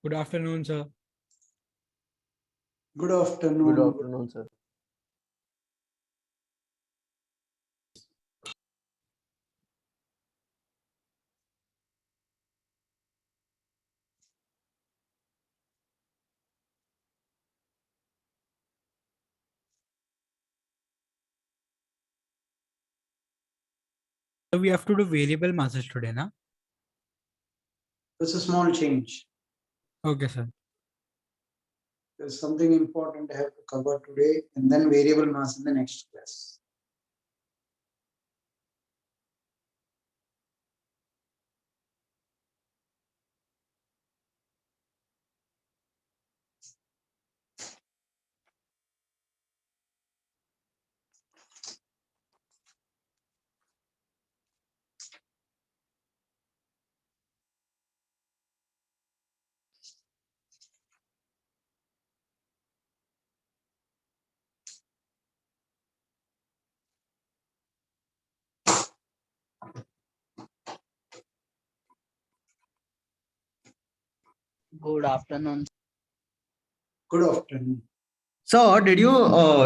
Good afternoon, sir. Good afternoon. Good afternoon, sir. So we have to do variable masses today, na? It's a small change. Okay, sir. There's something important I have to cover today, and then variable mass in the next class. Good afternoon. Good afternoon. So, did you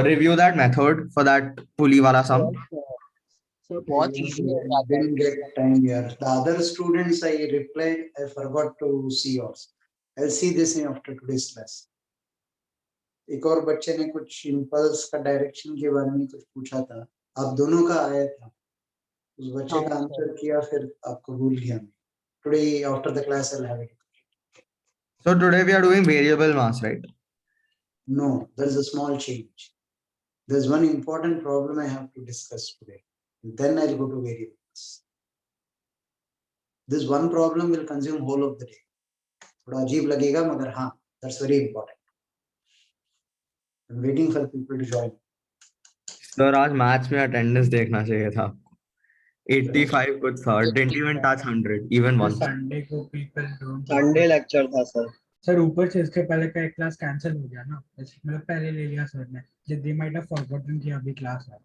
review that method for that pulley wala sum? So बहुत I easy हो जाता है. didn't get time here. The other students I replied, I forgot to see yours. I'll see this after today's class. एक और बच्चे ने कुछ impulse का डायरेक्शन के बारे में कुछ पूछा था. आप दोनों का आया था. उस बच्चे का आंसर किया, फिर आपको भूल गया. Today after the class I'll have it. So, today we are doing variable mass, right? No, there's a small change. There's one important problem I have to discuss today. Then I'll go to variables. This one problem will consume whole of the day. थोड़ा अजीब लगेगा मगर हाँ, that's very important. I'm waiting for people to join. Sir, आज maths में attendance देखना चाहिए था आपको. 85 कुछ था. Didn't even touch 100, even once. Sunday को people don't. Sunday lecture था सर. सर ऊपर से इसके पहले का एक क्लास कैंसिल हो गया ना, मतलब पहले ले लिया सर ने. They might have forgotten कि अभी क्लास है.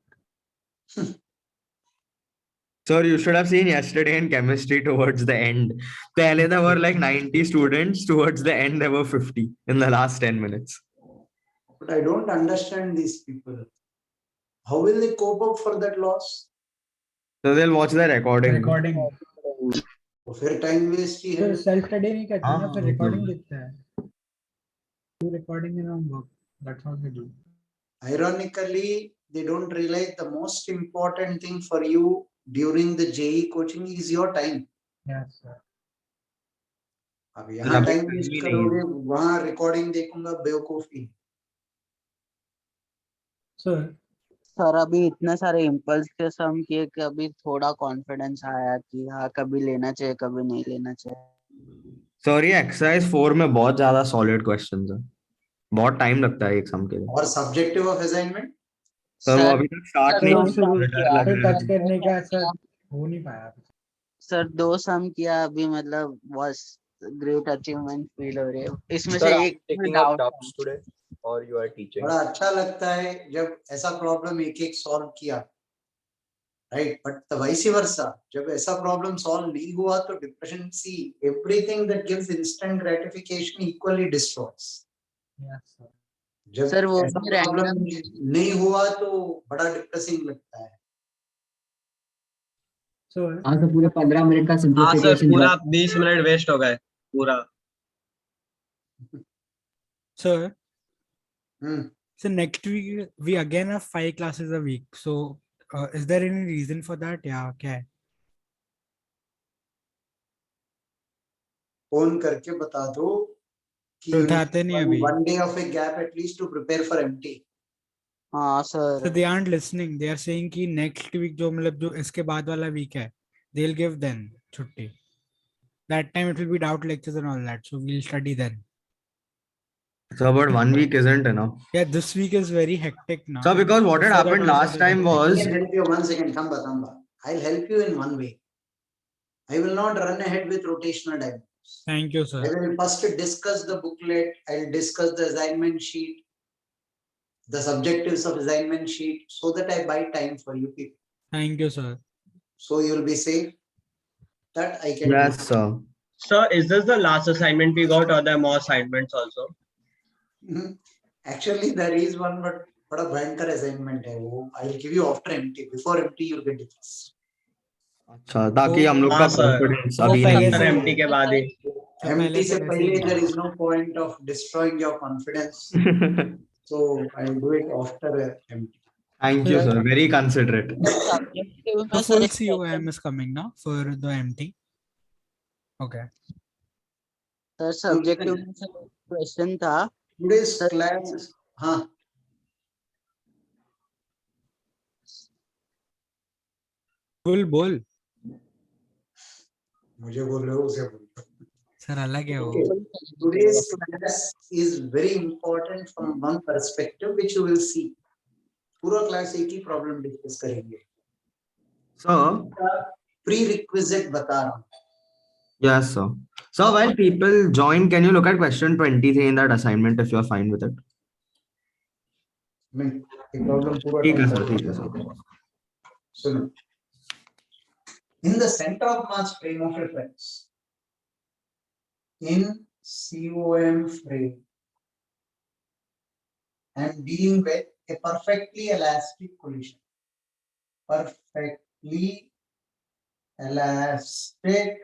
Sir, you should have seen yesterday in chemistry towards the end. Pehle there were like 90 students. Towards the end, there were 50 in the last 10 minutes. But I don't understand these people. How will they cope up for that loss? So they'll watch the recording. Recording. तो फिर time waste ही है. तो self study नहीं करते ना, फिर हाँ, recording दिखता है. Do recording in homework. That's how they do. Ironically, they don't realize the most important thing for you during the JE coaching is your time. Yes, sir. अब यहाँ अभी टाइम time वेस्ट ही नहीं करोगे, वहाँ recording देखूंगा, बेवकूफी. Sir, sir अभी इतने सारे इम्पल्स के सम किए कि अभी थोड़ा कॉन्फिडेंस आया कि हाँ कभी लेना चाहिए कभी नहीं लेना चाहिए. सॉरी, एक्सरसाइज 4 में बहुत ज्यादा सॉलिड क्वेश्चंस हैं. बहुत टाइम लगता है एक सम के लिए. और सब्जेक्टिव ऑफ असाइनमेंट सर वो अभी तक स्टार्ट सर, नहीं दो किया. सम डर किया. लग फिर रहा टच है. करने का सर हो नहीं पाया. सर 2 सम किया अभी, मतलब बस ग्रेट अचीवमेंट फील हो रही है. इसमें Sir, से are you एक taking up doubt doubts today or you are teaching? बड़ा अच्छा लगता है जब ऐसा प्रॉब्लम एक एक सॉल्व किया, राइट. बट वाइस वर्सा, जब ऐसा प्रॉब्लम सॉल्व नहीं हुआ तो depression. See, everything that gives instant gratification equally destroys. Yes, sir. जब सर वो ऐसा भी प्रॉब्लम रैंडम नहीं हुआ तो बड़ा डिप्रेसिंग लगता है. So, हाँ सर, पूरे 15 मिनट का हाँ सर, सिंप्लीफिकेशन पूरा 20 मिनट वेस्ट हो गए पूरा. sir, hmm. so next week we again have 5 classes a week. So, is there any reason for that? Yeah, क्या है? फोन करके बता दो कि तो उठाते नहीं अभी. one day of a gap at least to prepare for MT. हाँ So sir. they aren't listening. They are saying कि next week जो मतलब जो इसके बाद वाला week है, they'll give then छुट्टी. That time it will be doubt lectures and all that. So we'll study then. So, but 1 week isn't enough. Yeah, this week is very hectic now. So, because what had Before that happened also last it was time hectic. I was, can help you. 1 second, Thamba. I'll help you in one way. I will not run ahead with rotational diagrams. Thank you, I sir. will first discuss the booklet. I'll discuss the assignment sheet, the subjectives of assignment sheet, so that I buy time for you people. Thank you, sir. So you'll be safe. That I can do. yes, sir. Sir, is this the last assignment we got or there are more assignments also? Actually, there is one, but बड़ा भयंकर assignment है वो. I will give you after MT. Before MT, you'll get it. अच्छा ताकि हम लोग का हाँ, sir. कॉन्फिडेंस वो अभी पहले नहीं से- MT के बाद ही. जो MT पहले से से वैसे पहले ही there is no point of destroying your confidence. So I will do it after MT. Thank you sir very considerate Subjective The में full sir एक COM is coming now for the MT. Okay. Sir subjective में sir question था Today's Sir. class, हाँ. बोल मुझे बोल रहे हो उसे बोल. सर अलग है वो. Okay. Today's class is very important from one perspective, which you will see. पूरा class एक ही problem discuss करेंगे. सर Prerequisite बता रहा हूँ. yes sir so while people join can you look at question 23 in that assignment if you are fine with it मैं ये problem पूरा ठीक है time सर करूँगा. ठीक है सर सुनो. In the center of mass frame of reference, in COM frame, I am dealing with a perfectly elastic collision. Perfectly elastic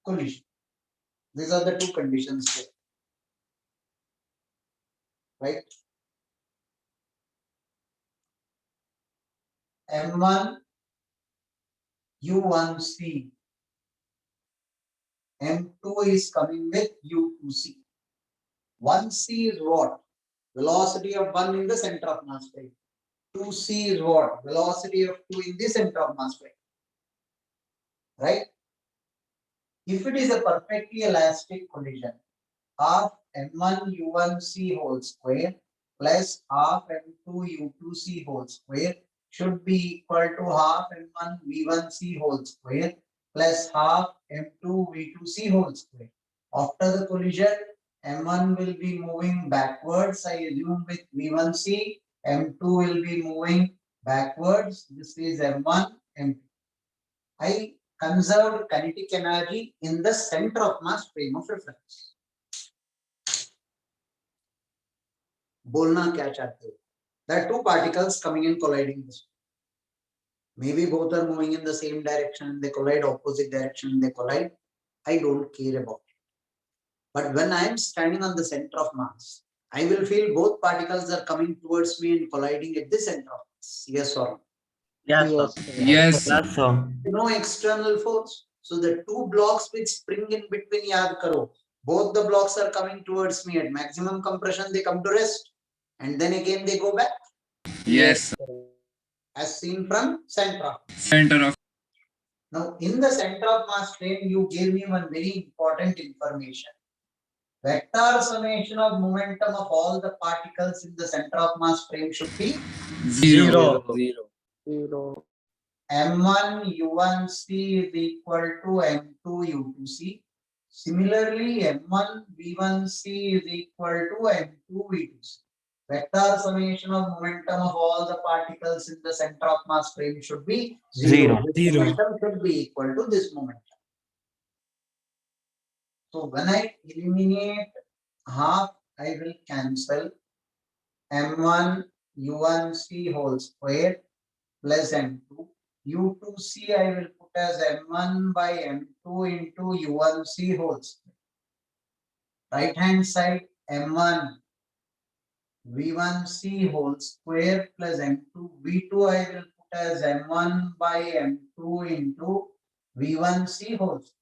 collision. These are the two conditions here. Right? M1, U1C. M2 is coming with U2C. 1C is what? Velocity of 1 in the center of mass frame. 2C is what? Velocity of 2 in the center of mass frame. Right? If it is a perfectly elastic collision, half M1 U1C whole square plus half M2 U2C whole square should be equal to half M1 V1C whole square plus half M2 V2C whole square. After the collision, M1 will be moving backwards, I assume with V1C, M2 will be moving backwards. This is M1, M2. I conserved kinetic energy in the center of mass frame of reference. बोलना क्या चाहते हो? There are two particles coming and colliding this way. Maybe both are moving in the same direction, they collide opposite direction, they collide. I don't care about it. But when I am standing on the center of mass, I will feel both particles are coming towards me and colliding at the center of mass. Yes or no? Yes, sir. Yes, sir. yes sir No external force. So the two blocks which spring in between, yaad karo, both the blocks are coming towards me at maximum compression, they come to rest. And then again they go back. Yes, sir. As seen from center. Center of Now, in the center of mass frame, you gave me one very important information. Vector summation of momentum of all the particles in the center of mass frame should be zero. zero M1 U1C is equal to M2 U2C. Similarly, M1 V1C is equal to M2 V2C. Vector summation of momentum of all the particles in the center of mass frame should be zero. This Zero. momentum should be equal to this momentum. So when I eliminate half, I will cancel M1 U1C whole square plus M2. U2C I will put as M1 by M2 into U1C whole square. Right hand side M1 V1C whole square plus M2. V2 I will put as M1 by M2 into V1C whole square.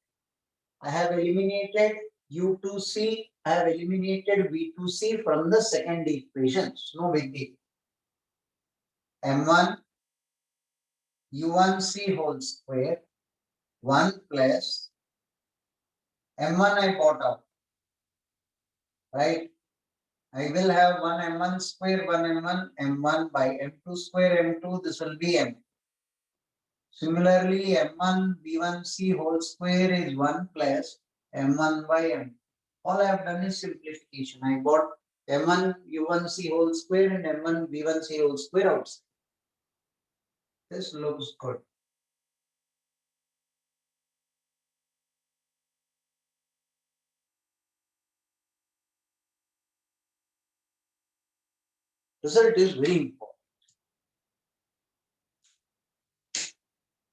I have eliminated U2C, I have eliminated V2C from the second equation. No big deal. M1 U1C whole square 1 plus M1 I got out. Right? I will have 1 M1 square, 1 M1, M1 by M2 square, M2, this will be M. Similarly, M1 V1C whole square is 1 plus M1 by M. All I have done is simplification. I got M1 U1C whole square and M1 V1C whole square outside. This looks good. Result is very important.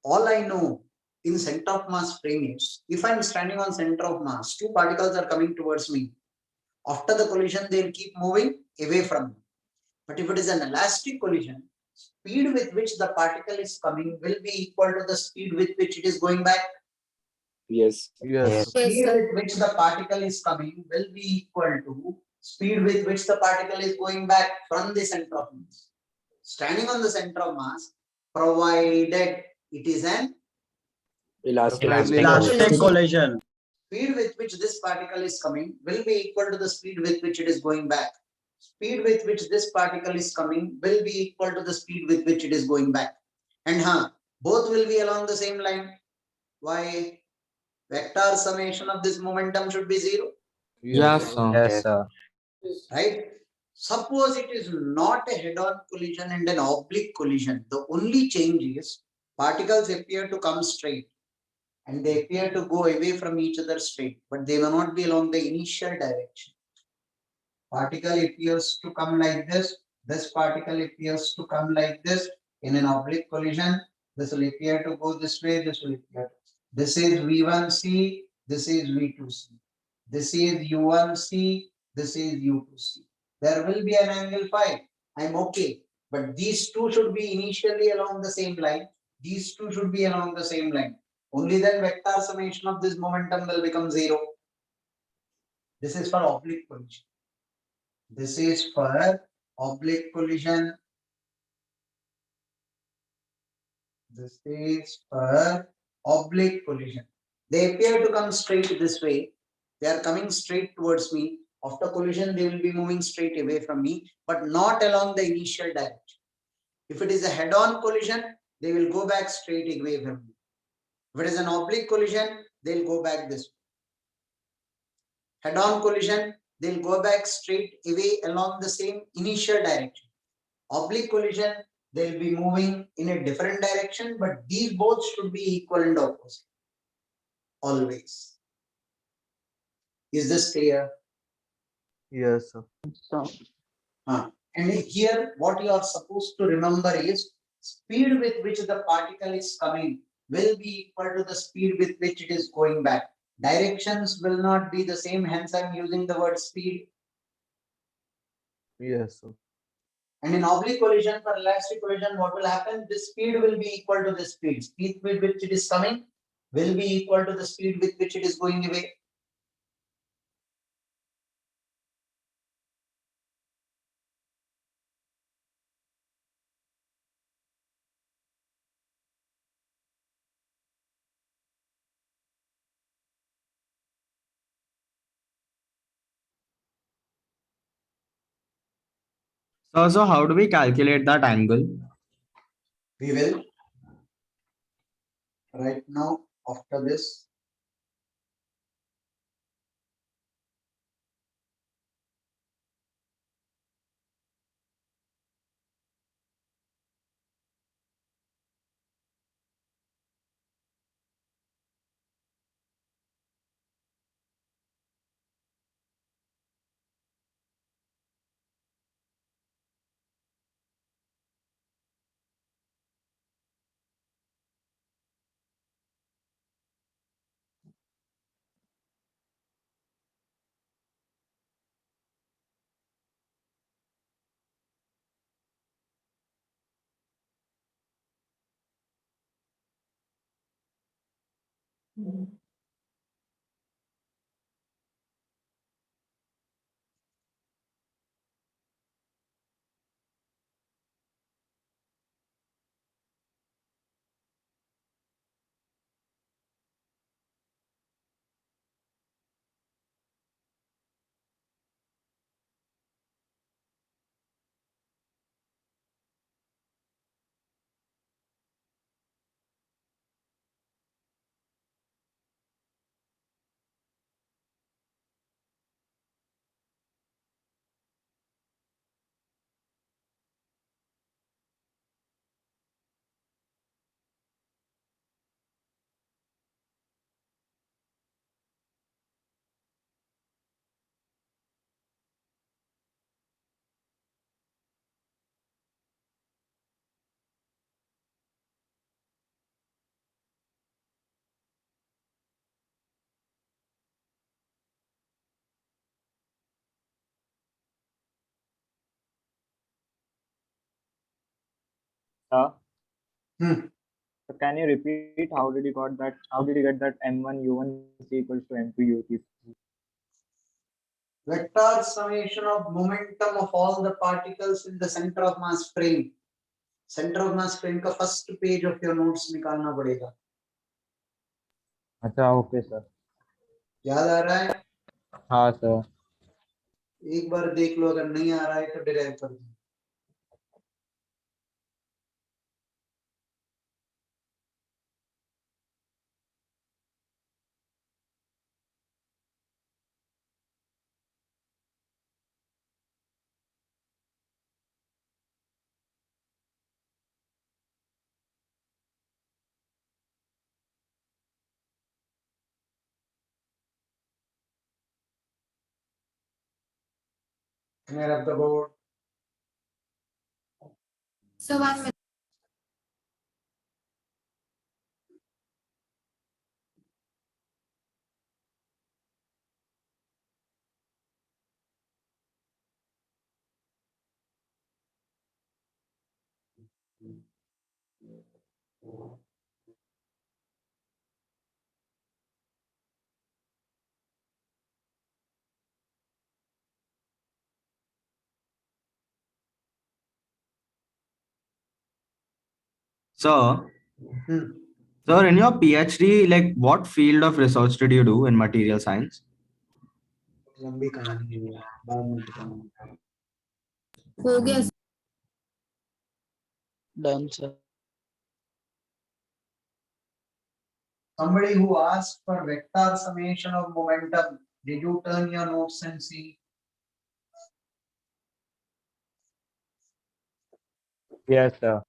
All I know in center of mass frame is, if I'm standing on center of mass, two particles are coming towards me. After the collision, they'll keep moving away from me. But if it is an elastic collision, speed with which the particle is coming will be equal to the speed with which it is going back. Yes. Yes. Speed with which the particle is coming will be equal to speed with which the particle is going back from the center of mass. Standing on the center of mass, provided it is an Elastic. Elastic collision. speed with which this particle is coming will be equal to the speed with which it is going back. Speed with which this particle is coming will be equal to the speed with which it is going back. And both will be along the same line. Why? Vector summation of this momentum should be 0. Yes, sir. Yes, sir. Right? Suppose it is not a head-on collision and an oblique collision. The only change is particles appear to come straight and they appear to go away from each other straight, but they may not be along the initial direction. Particle appears to come like this particle appears to come like this. In an oblique collision, this will appear to go this way, this will appear. This is V1C, this is V2C. This is U1C, this is U2C. There will be an angle phi. I'm okay. But these two should be initially along the same line. These two should be along the same line. Only then vector summation of this momentum will become 0. This is for oblique collision. This is for oblique collision. This is for oblique collision. They appear to come straight this way. They are coming straight towards me. After collision, they will be moving straight away from me, but not along the initial direction. If it is a head-on collision, they will go back straight away from me. If it is an oblique collision, they'll go back this way. Head-on collision, they'll go back straight away along the same initial direction. Oblique collision, they'll be moving in a different direction, but these both should be equal and opposite. Always. Is this clear? Yes, sir. So And here, what you are supposed to remember is speed with which the particle is coming will be equal to the speed with which it is going back. Directions will not be the same, hence I'm using the word speed. Yes, sir. And in oblique collision, for elastic collision, what will happen? This speed will be equal to this speed. Speed with which it is coming will be equal to the speed with which it is going away. So how do we calculate that angle? We will right now after this. Hmm. So can you repeat how did you got that? How did you get that M1 U1 is equals to M2 U2? Vector summation of momentum of all the particles in the center of mass frame. Center of mass frame का first page of your notes निकालना पड़ेगा. अच्छा okay sir. याद आ रहा है? हाँ sir. एक बार देख लो, अगर नहीं आ रहा है तो डिराइव कर दो. Clear up the board. So 1 minute. So, Hmm. sir, in your PhD, like what field of research did you do in material science? लंबी कहानी है यार, बाद में बताऊंगा. हो गया Done, sir. Somebody who asked for vector summation of momentum, did you turn your notes and see? Yes sir.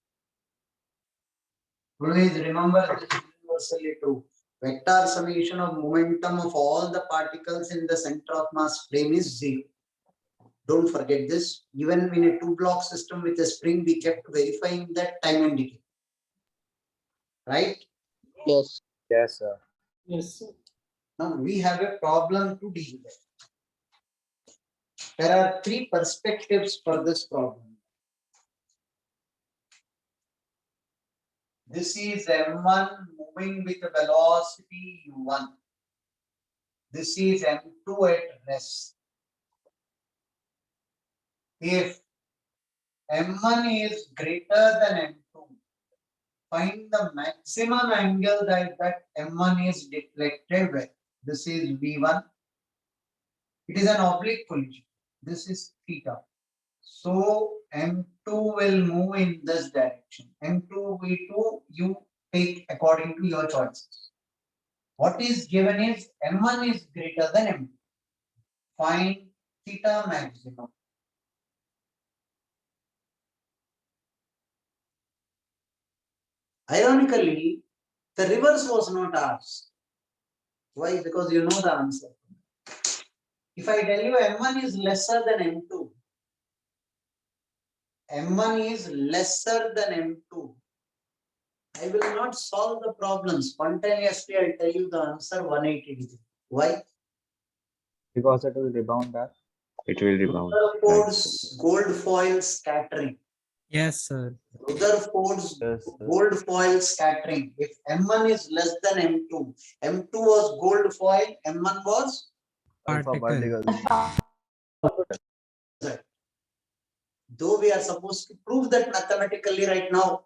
Always remember this is universally true. Vector summation of momentum of all the particles in the center of mass frame is zero. Don't forget this. Even in a two-block system with a spring, we kept verifying that time and decay. Right? Yes. Yes sir. Yes, sir. Now we have a problem to deal with. There are three perspectives for this problem. This is M1 moving with a velocity U1. This is M2 at rest. If M1 is greater than M2, find the maximum angle that M1 is deflected with. This is V1. It is an oblique collision. This is theta. So M2 will move in this direction. M2, V2, you take according to your choices. What is given is M1 is greater than M2. Find theta maximum. Ironically, the reverse was not asked. Why? Because you know the answer. If I tell you M1 is lesser than M2, M1 is lesser than M2, I will not solve the problem. Spontaneously, I'll tell you the answer 180 degrees. Why? Because it will rebound back. It will rebound. Rutherford's gold foil scattering. Yes, sir. Rutherford's Yes sir. gold foil scattering. If M1 is less than M2, M2 was gold foil, M1 was Alpha Particle. particles. though we are supposed to prove that mathematically right now.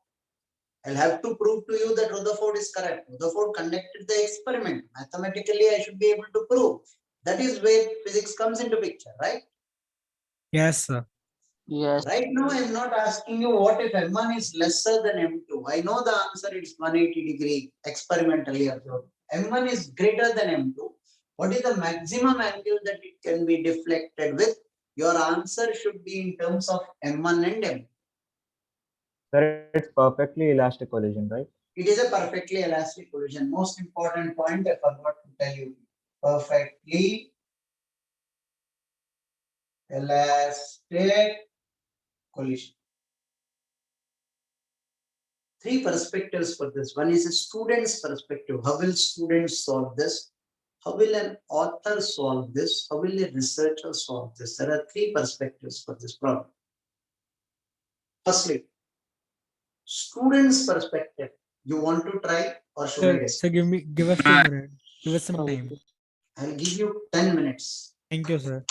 I'll have to prove to you that Rutherford is correct. Rutherford conducted the experiment. Mathematically, I should be able to prove. That is where physics comes into picture, right? Yes, sir. Yes. Right now, I'm not asking you what if M1 is lesser than M2. I know the answer, it's 180 degree experimentally observed. M1 is greater than M2. What is the maximum angle that it can be deflected with? Your answer should be in terms of M1 and M2. Sir, it's perfectly elastic collision, right? It is a perfectly elastic collision. Most important point I forgot to tell you. Perfectly elastic collision. Three perspectives for this. One is a student's perspective. How will students solve this? How will an author solve this? How will a researcher solve this? There are three perspectives for this problem. Firstly, students' perspective. You want to try or should I Sir, discuss? sir, give us 2 minutes. Give us some time. I'll give you 10 minutes. Thank you, sir.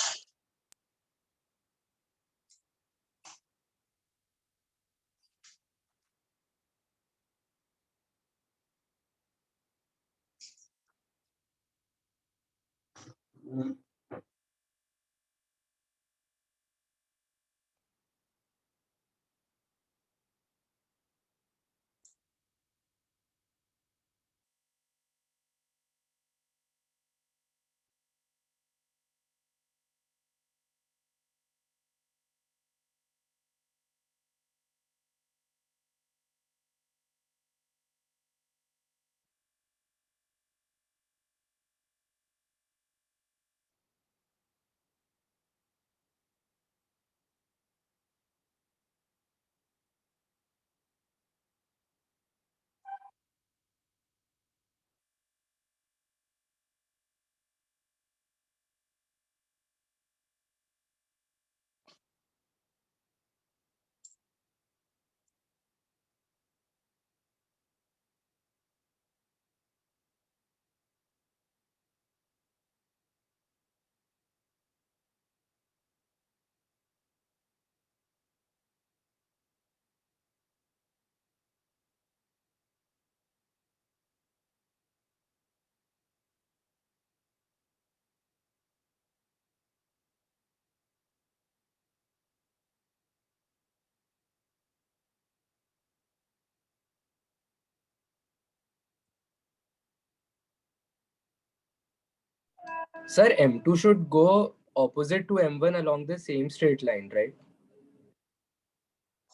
Sir, M2 should go opposite to M1 along the same straight line, right?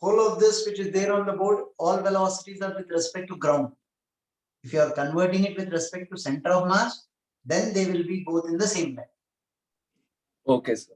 Whole of this which is there on the board, all velocities are with respect to ground. If you are converting it with respect to center of mass, then they will be both in the same line. Okay, sir.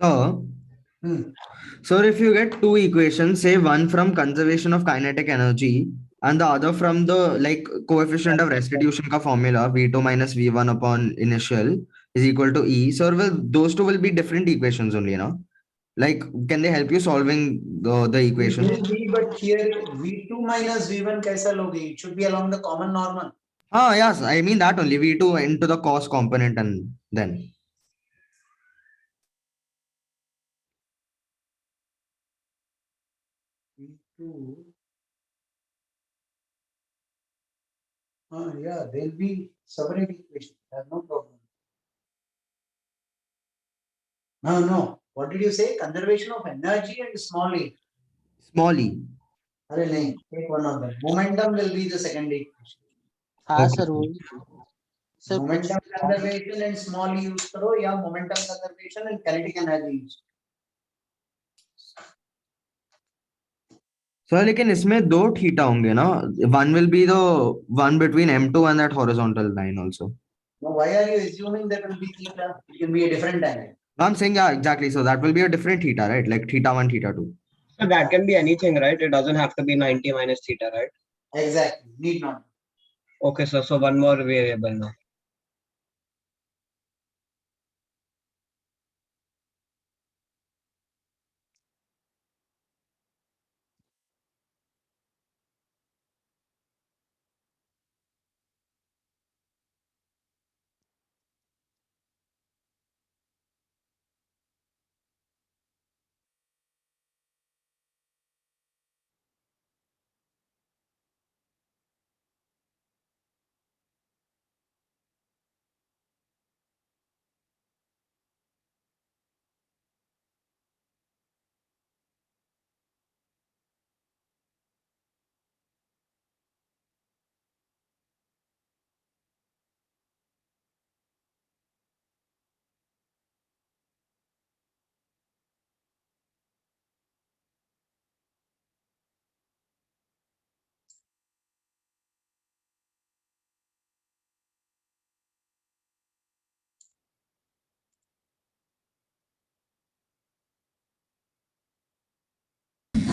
So, Hmm. so if you get two equations, say one from conservation of kinetic energy and the other from the like coefficient of restitution ka formula V2 minus V1 upon initial is equal to E. So will those two will be different equations only, no? Like, can they help you solving the It equation? will be, but here V2 minus V1 kaisa loge? It should be along the common normal. Ah, yes, I mean that only V2 into the cos component and then. V2. Yeah, there'll be separate equation. There's no problem. No. What did you say? Conservation of energy and small e. Small e. अरे नहीं, take one of them. Momentum will be the second equation. हाँ Okay. Sir वही sir कुछ Momentum conservation and small e use करो या momentum conservation and kinetic energy use. So लेकिन इसमें दो थीटा होंगे ना? One will be the one between M2 and that horizontal line also. Now, why are you assuming that will be theta? It can be a different angle. I'm saying, yeah, exactly. So that will be a different theta, right? Like theta 1, theta 2. So that can be anything, right? It doesn't have to be 90 minus theta, right? Exactly. Need not. Okay, so one more variable now.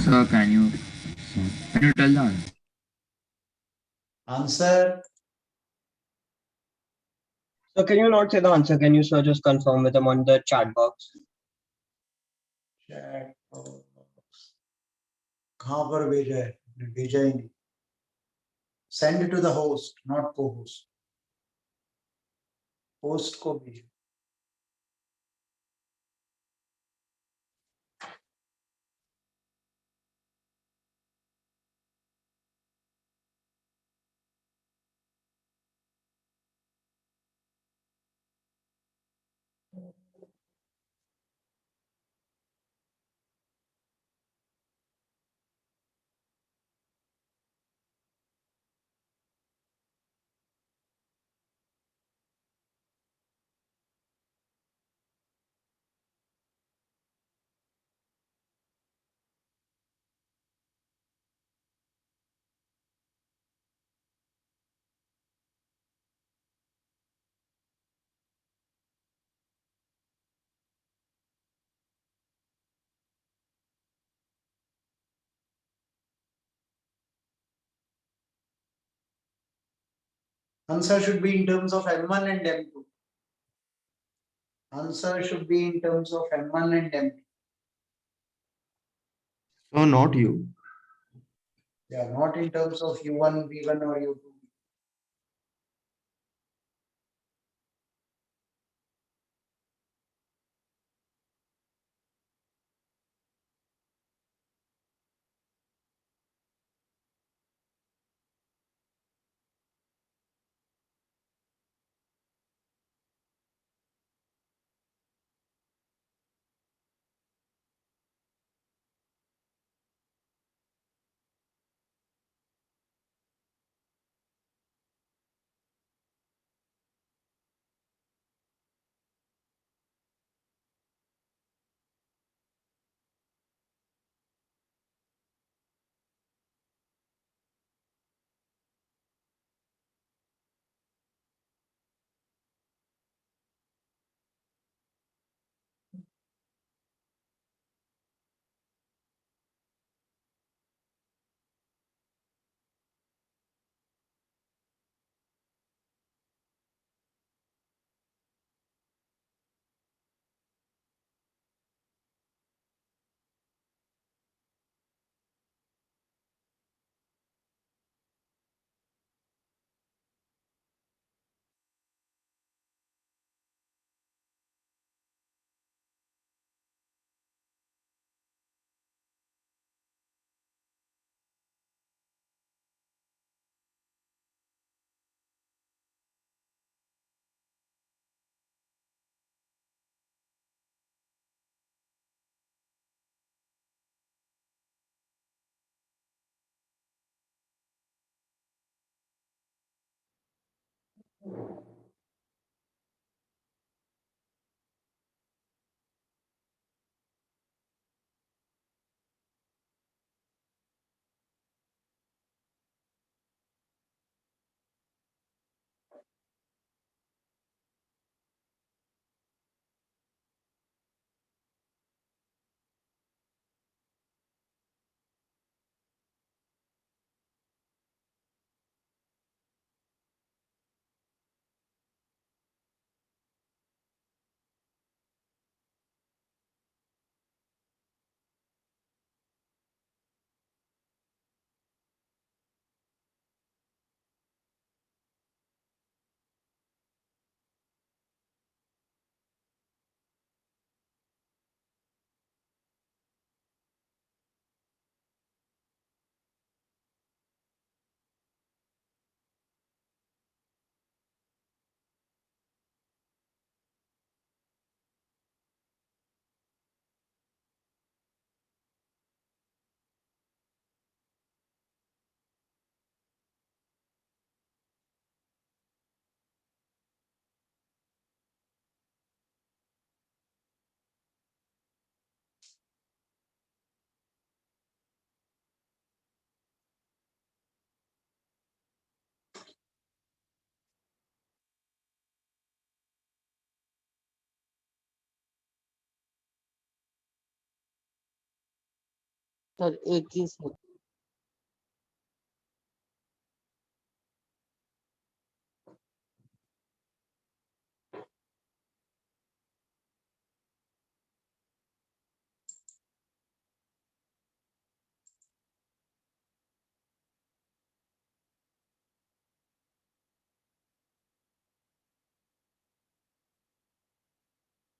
Sir, can you tell the answer? Answer. So can you not say the answer? Can you sir just confirm with them on the chat box? Chat box. कहाँ पर भेजा है? भेजा ही नहीं. Send it to the host, not co-host. Host को भेजो. Answer should be in terms of M1 and M2. Answer should be in terms of M1 and M2. So not you. Yeah, not in terms of U1, V1 or U2. Sir एक ही sir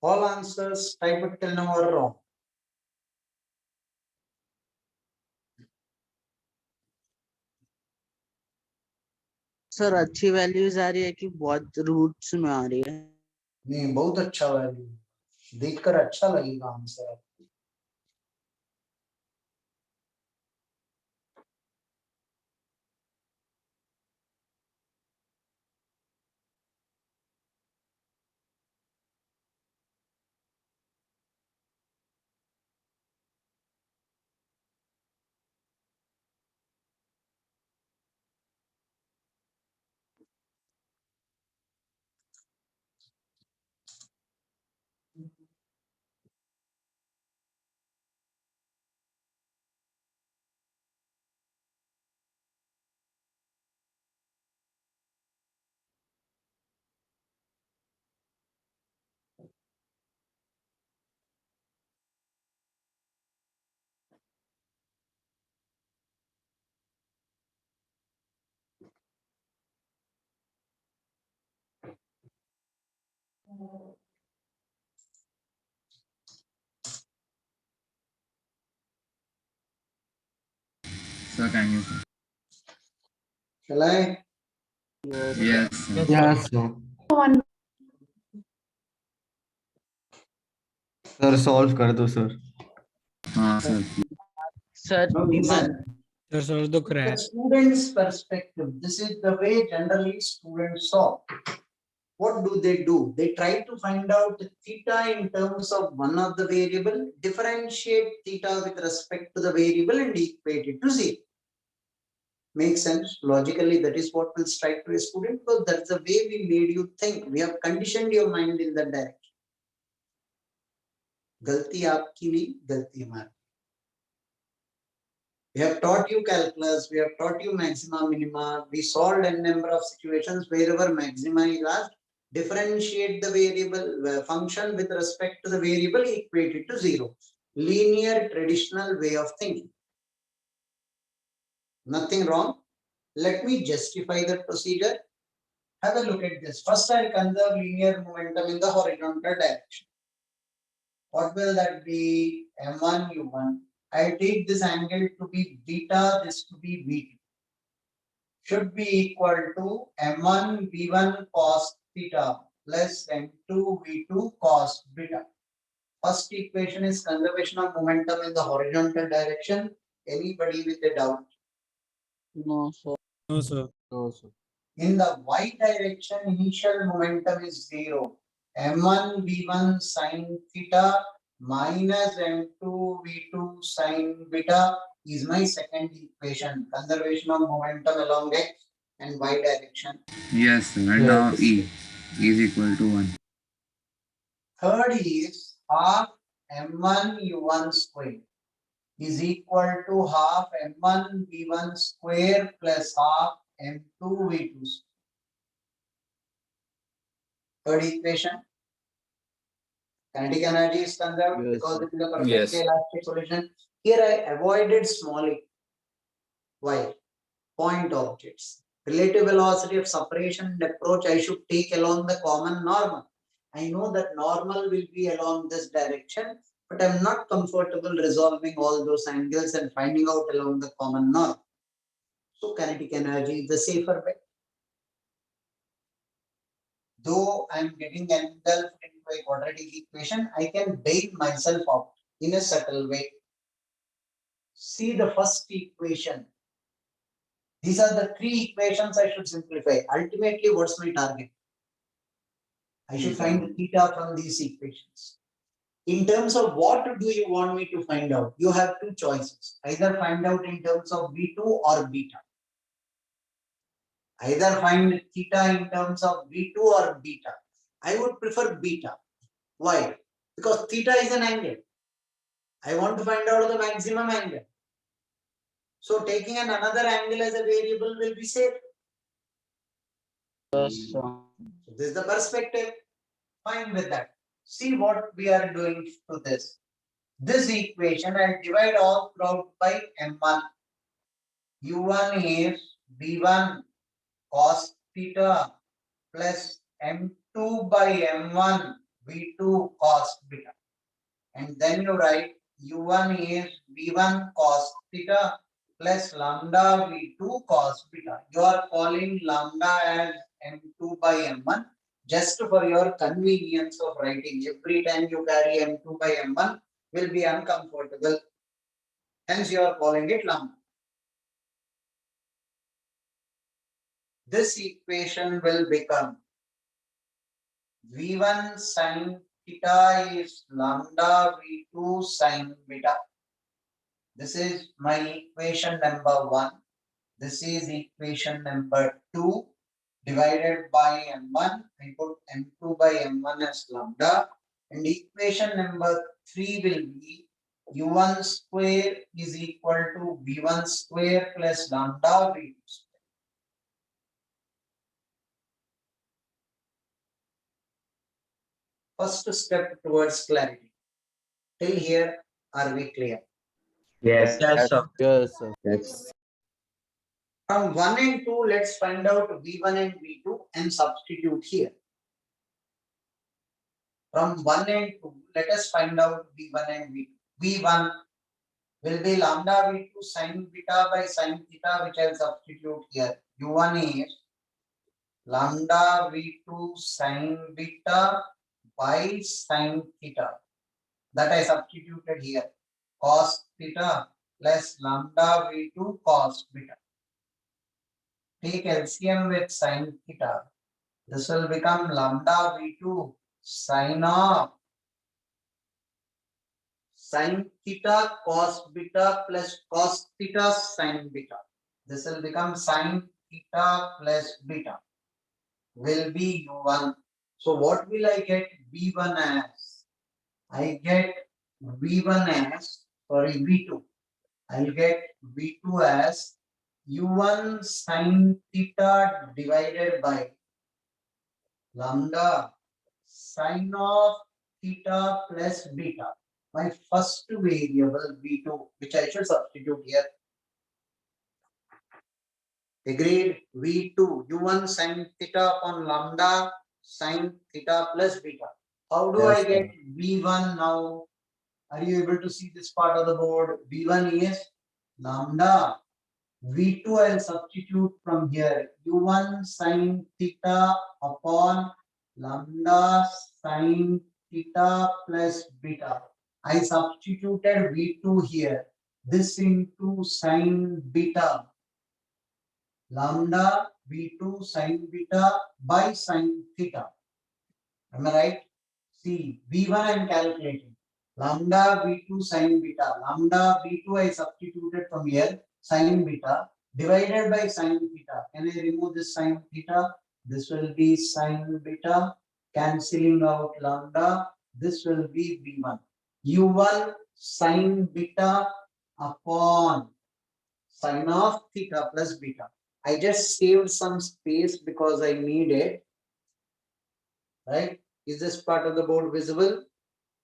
All answers type it till now are wrong. Sir अच्छी values आ रही है कि बहुत roots में आ रही है? नहीं, बहुत अच्छा वैल्यू, देखकर अच्छा लगेगा answer. Sir, can you? Shall I? Yes, sir. Yes, sir. Sir, solve कर दो sir. Sir. Sir No, listen. Sir सोच दो The crash student's perspective, this is the way generally students solve. What do? They try to find out the theta in terms of one of the variable, differentiate theta with respect to the variable and equate it to zero. Makes sense? Logically, that is what will strike to a student, because that's the way we made you think. We have conditioned your mind in that direction. गलती आपकी नहीं, गलती हमारी. We have taught you calculus, we have taught you maxima, minima, we solved a number of situations wherever maxima is asked, differentiate the variable function with respect to the variable, equate it to zero. Linear traditional way of thinking. Nothing wrong. Let me justify that procedure. Have a look at this. First, I'll conserve linear momentum in the horizontal direction. What will that be? M1, U1. I take this angle to be beta, this to be V2. Should be equal to M1 V1 cos theta plus M2 V2 cos beta. First equation is conservation of momentum in the horizontal direction. Anybody with a doubt? No sir no sir No, sir. In the y direction, initial momentum is 0. m1 v1 sine theta minus m2 v2 sine beta is my second equation. Conservation of momentum along x and y direction. Yes, sir. And now E is equal to 1. Third is half m1 u1 square is equal to half m1 v1 square plus half m2 v2 square. Third equation. Kinetic energy is conserved because it is a perfectly Yes. elastic solution. Here I avoided small e. Why? Point objects. Relative velocity of separation and approach I should take along the common normal. I know that normal will be along this direction, but I'm not comfortable resolving all those angles and finding out along the common norm. So kinetic energy is the safer bet. Though I'm getting engulfed into a quadratic equation, I can bail myself out in a subtle way. See the first equation. These are the three equations I should simplify. Ultimately, what's my target? I should find the theta from these equations. In terms of what do you want me to find out? You have two choices. Either find out in terms of V2 or beta. Either find theta in terms of V2 or beta. I would prefer beta. Why? Because theta is an angle. I want to find out the maximum angle. So taking another angle as a variable will be safe. Yes, sir. So this is the perspective. Fine with that. See what we are doing to this. This equation I'll divide all throughout by m1. u1 is v1 cos theta plus m2 by m1 v2 cos beta. And then you write u1 is v1 cos theta plus lambda v2 cos beta. You are calling lambda as m2 by m1 just for your convenience of writing. Every time you carry m2 by m1 will be uncomfortable. Hence you are calling it lambda. This equation will become v1 sin theta is lambda v2 sin beta. This is my equation number 1. This is equation number 2. Divided by m1, I put m2 by m1 as lambda. And equation number 3 will be u1 square is equal to v1 square plus lambda v2 square. First step towards clarity. Till here, are we clear? Yes, sir. Yes, sir. From 1 and 2, let's find out v1 and v2 and substitute here. From 1 and 2, let us find out v1 and v2. v1 will be lambda v2 sin beta by sin theta, which I will substitute here. u1 is lambda v2 sin beta by sin theta. That I substituted here. Cos theta plus lambda v2 cos beta. Take LCM with sin theta. This will become lambda v2 sin of sin theta cos beta plus cos theta sin beta. This will become sin theta plus beta. Will be u1. So what will I get v1 as? I get v1 as, sorry, v2. I'll get v2 as u1 sin theta divided by lambda sin of theta plus beta. My first variable v2, which I should substitute here. Agreed. v2 u1 sin theta upon lambda sin theta plus beta. How do I get v1 now? Are you able to see this part of the board? v1 is lambda. v2 I'll substitute from here. u1 sin theta upon lambda sin theta plus beta. I substituted v2 here. This into sin beta. lambda V2 sine beta by sine theta. Am I right? See, V1 I am calculating. Lambda V2 sine beta. Lambda V2 I substituted from here, sine beta, divided by sine theta. Can I remove this sine theta? This will be sine beta, cancelling out lambda. This will be V1. U1 sine beta upon sine of theta plus beta. I just saved some space because I need it. Right? Is this part of the board visible?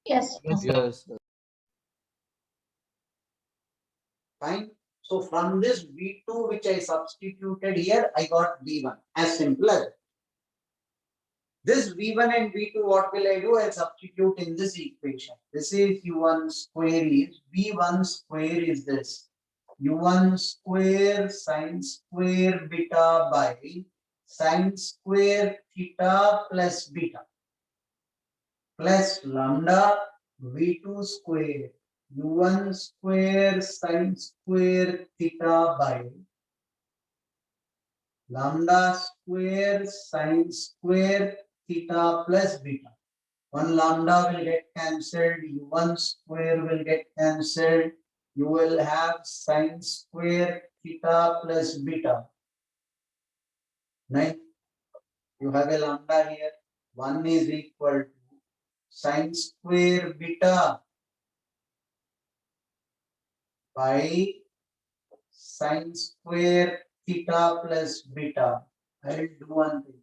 Yes. Yes. Fine. So from this V2 which I substituted here, I got V1. As simple as that. This V1 and V2, what will I do? I'll substitute in this equation. This is U1 square is, V1 square is this. U1 square sine square beta by sine square theta plus beta plus lambda V2 square U1 square sine square theta by lambda square sine square theta plus beta. One lambda will get cancelled, U1 square will get cancelled. You will have sine square theta plus beta. Right? You have a lambda here. 1 is equal to sine square beta by sine square theta plus beta. I will do one thing.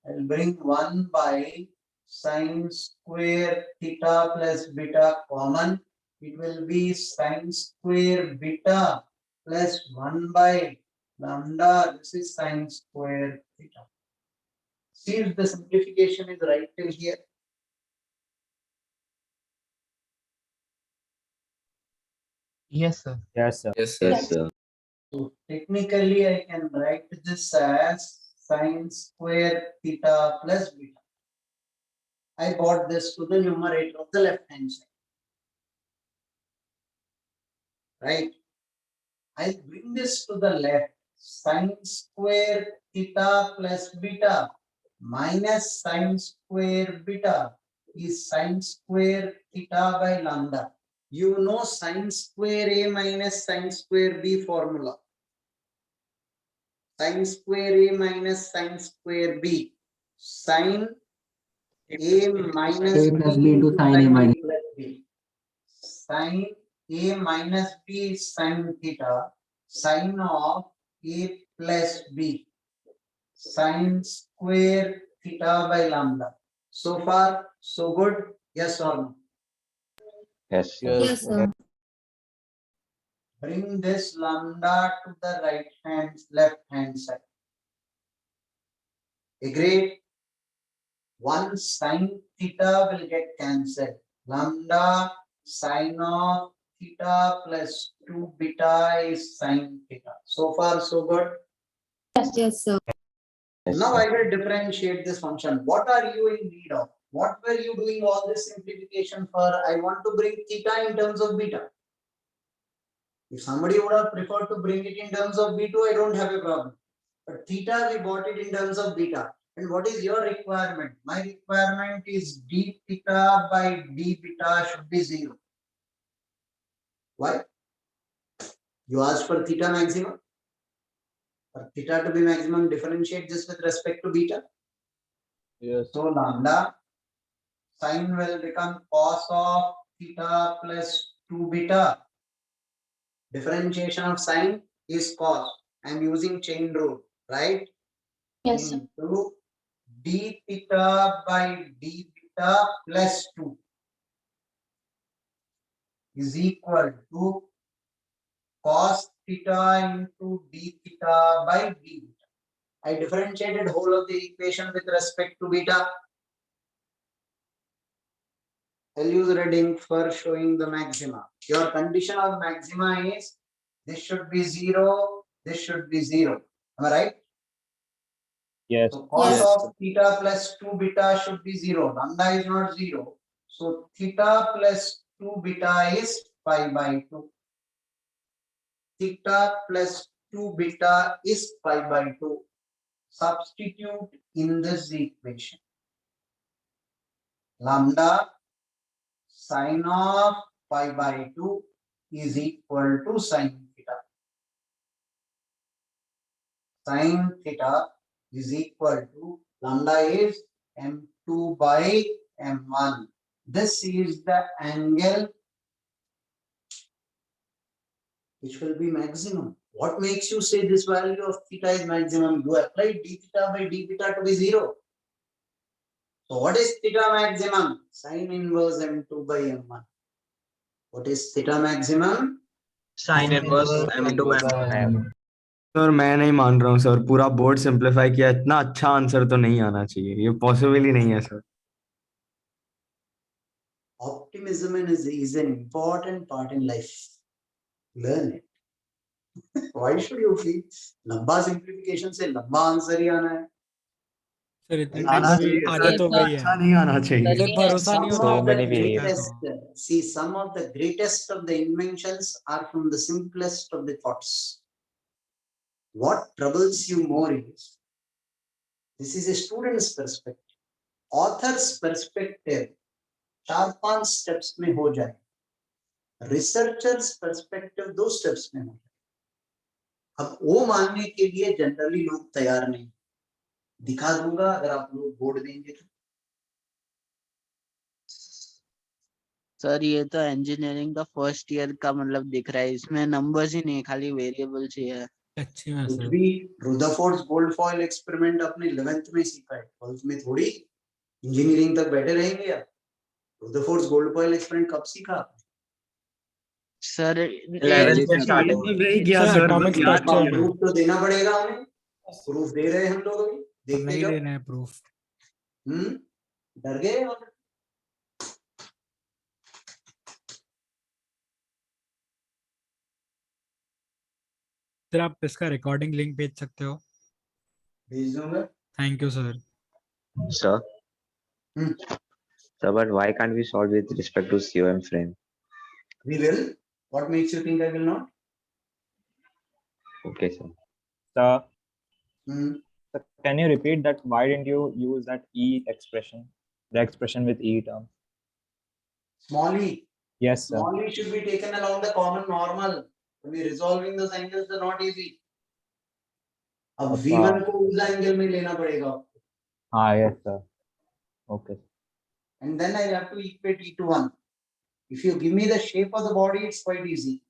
I will bring 1 by sine square theta plus beta common. It will be sine square beta plus 1 by lambda. This is sine square theta. See if the simplification is right till here. Yes, sir. Yes, sir. Yes, sir. So technically I can write this as sine square theta plus beta. I brought this to the numerator of the left hand side. Right? I'll bring this to the left. Sine square theta plus beta minus sine square beta is sine square theta by lambda. You know sine square A minus sine square B formula. Sine square A minus sine square B. Sine A minus A plus B B into into sine A sine minus. A plus B. Sine A minus B is sine theta. Sine of A plus B. Sine square theta by lambda. So far, so good? Yes or no? Yes, sir. Yes, sir. Bring this lambda to the left hand side. Agreed? 1 sine theta will get cancelled. Lambda sine of theta plus 2 beta is sine theta. So far, so good? Yes, sir. Yes, Now sir. I will differentiate this function. What are you in need of? What were you doing all this simplification for? I want to bring theta in terms of beta. If somebody would have preferred to bring it in terms of B2, I don't have a problem. But theta, we bought it in terms of beta. And what is your requirement? My requirement is d theta by d beta should be 0. Why? You asked for theta maximum. For theta to be maximum, differentiate this with respect to beta. Yes. So lambda sine will become cos of theta plus 2 beta. Differentiation of sine is cos. I am using chain rule, right? Yes, sir. Into d theta by d beta plus 2 is equal to cos theta into d theta by d beta. I differentiated whole of the equation with respect to beta. I'll use red ink for showing the maxima. Your condition of maxima is this should be 0, this should be 0. Am I right? Yes. So cos Yes. of theta plus 2 beta should be 0. Lambda is not 0. So theta plus 2 beta is pi by 2. Theta plus 2 beta is pi by 2. Substitute in this equation. Lambda sine of pi by 2 is equal to sine theta. Sine theta is equal to lambda is m2 by m1. This is the angle which will be maximum. What makes you say this value of theta is maximum? You apply d theta by d beta to be 0. So what is theta maximum? Sine inverse m2 by m1. What is theta maximum? Sine inverse m2 m1. Sir मैं नहीं मान रहा हूँ sir, पूरा board simplify किया, इतना अच्छा answer तो नहीं आना चाहिए, ये पॉसिबल ही नहीं है sir. Optimism is an important part in life. Learn it. Why should you feel लंबा simplification से लंबा आंसर ही आना है? सर इतने आना टाइम से चाहिए भी सर, आदत हो इतना गई अच्छा है नहीं आना चाहिए. सर, भरोसा नहीं होता Some of अगर the पूछता greatest, तो. see, some of the greatest of the inventions are from the simplest of the thoughts. What troubles you more is, this is a student's perspective. Author's perspective 4-5 steps में हो जाए. Researcher's perspective 2 steps में हो जाए. अब वो मानने के लिए जनरली लोग तैयार नहीं. दिखा दूंगा अगर आप लोग बोर्ड देंगे तो. सर ये तो इंजीनियरिंग का फर्स्ट ईयर का मतलब दिख रहा है, इसमें नंबर्स ही नहीं, खाली वेरिएबल्स ही है. अच्छी में कुछ सर. भी रुदरफोर्ड गोल्ड फॉइल एक्सपेरिमेंट अपने 11th में सीखा है, 12th में थोड़ी इंजीनियरिंग तक बैठे रहेंगे आप. रुदरफोर्ड गोल्ड फॉइल एक्सपेरिमेंट कब सीखा आपने? सर 11th में starting. नहीं किया सर सर, एटॉमिक बस याद स्ट्रक्चर में. प्रूफ तो देना पड़ेगा हमें. प्रूफ दे रहे हैं हम लोग अभी, अब देखते नहीं जाओ. देना है प्रूफ. डर गए और सर आप इसका रिकॉर्डिंग लिंक भेज सकते हो. भेज दूंगा. Thank you sir. Sir, Hmm. sir, but why can't we solve with respect to COM frame? We will. What makes you think I will not? Okay, sir. Sir, Hmm. sir, can you repeat that? Why didn't you use that E expression, the expression with E term? Small e. Yes, sir. Small e should be taken along the common normal. When we resolving those angles are not easy. अब अच्छा. V1 को उस angle में लेना पड़ेगा आपको. Ah, yes, sir. Okay. And then I have to equate E to 1. If you give me the shape of the body, it's quite easy.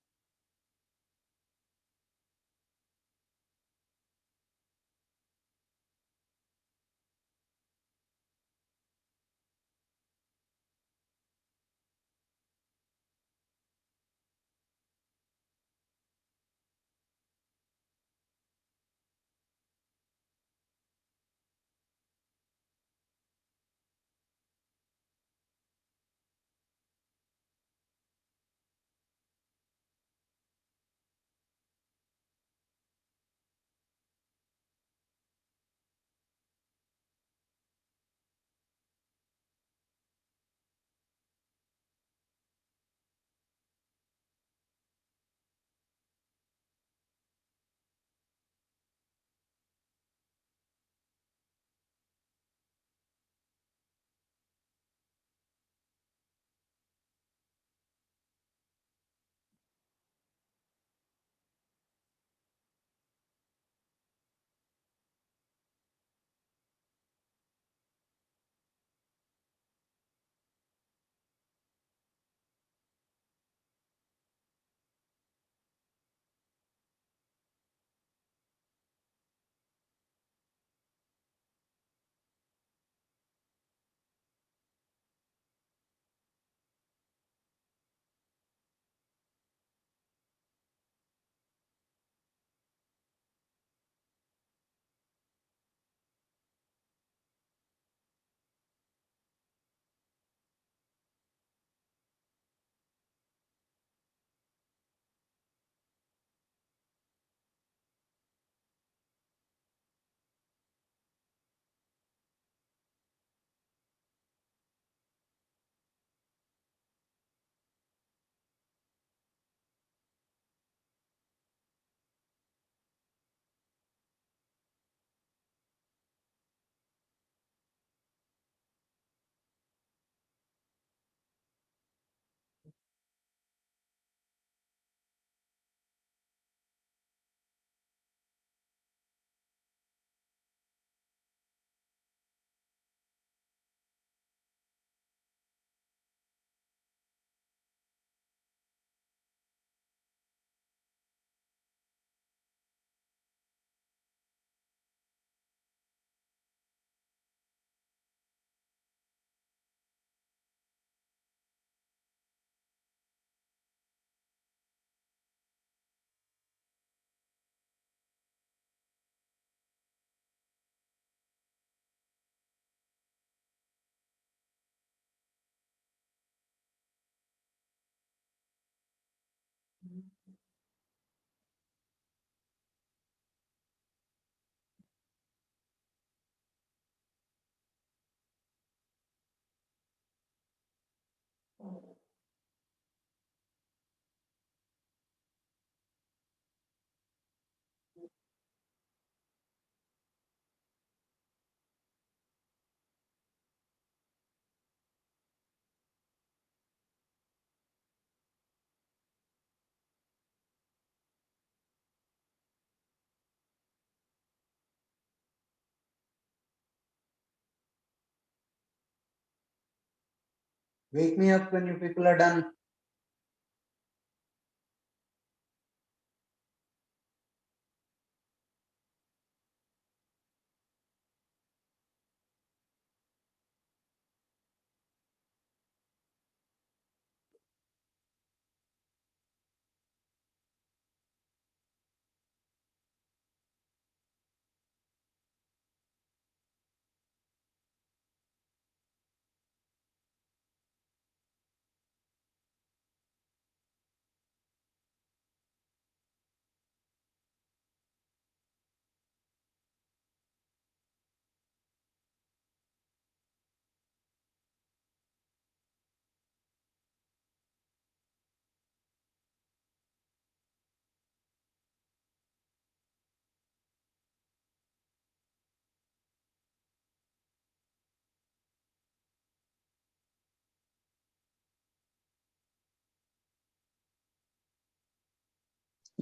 Wake me up when you people are done.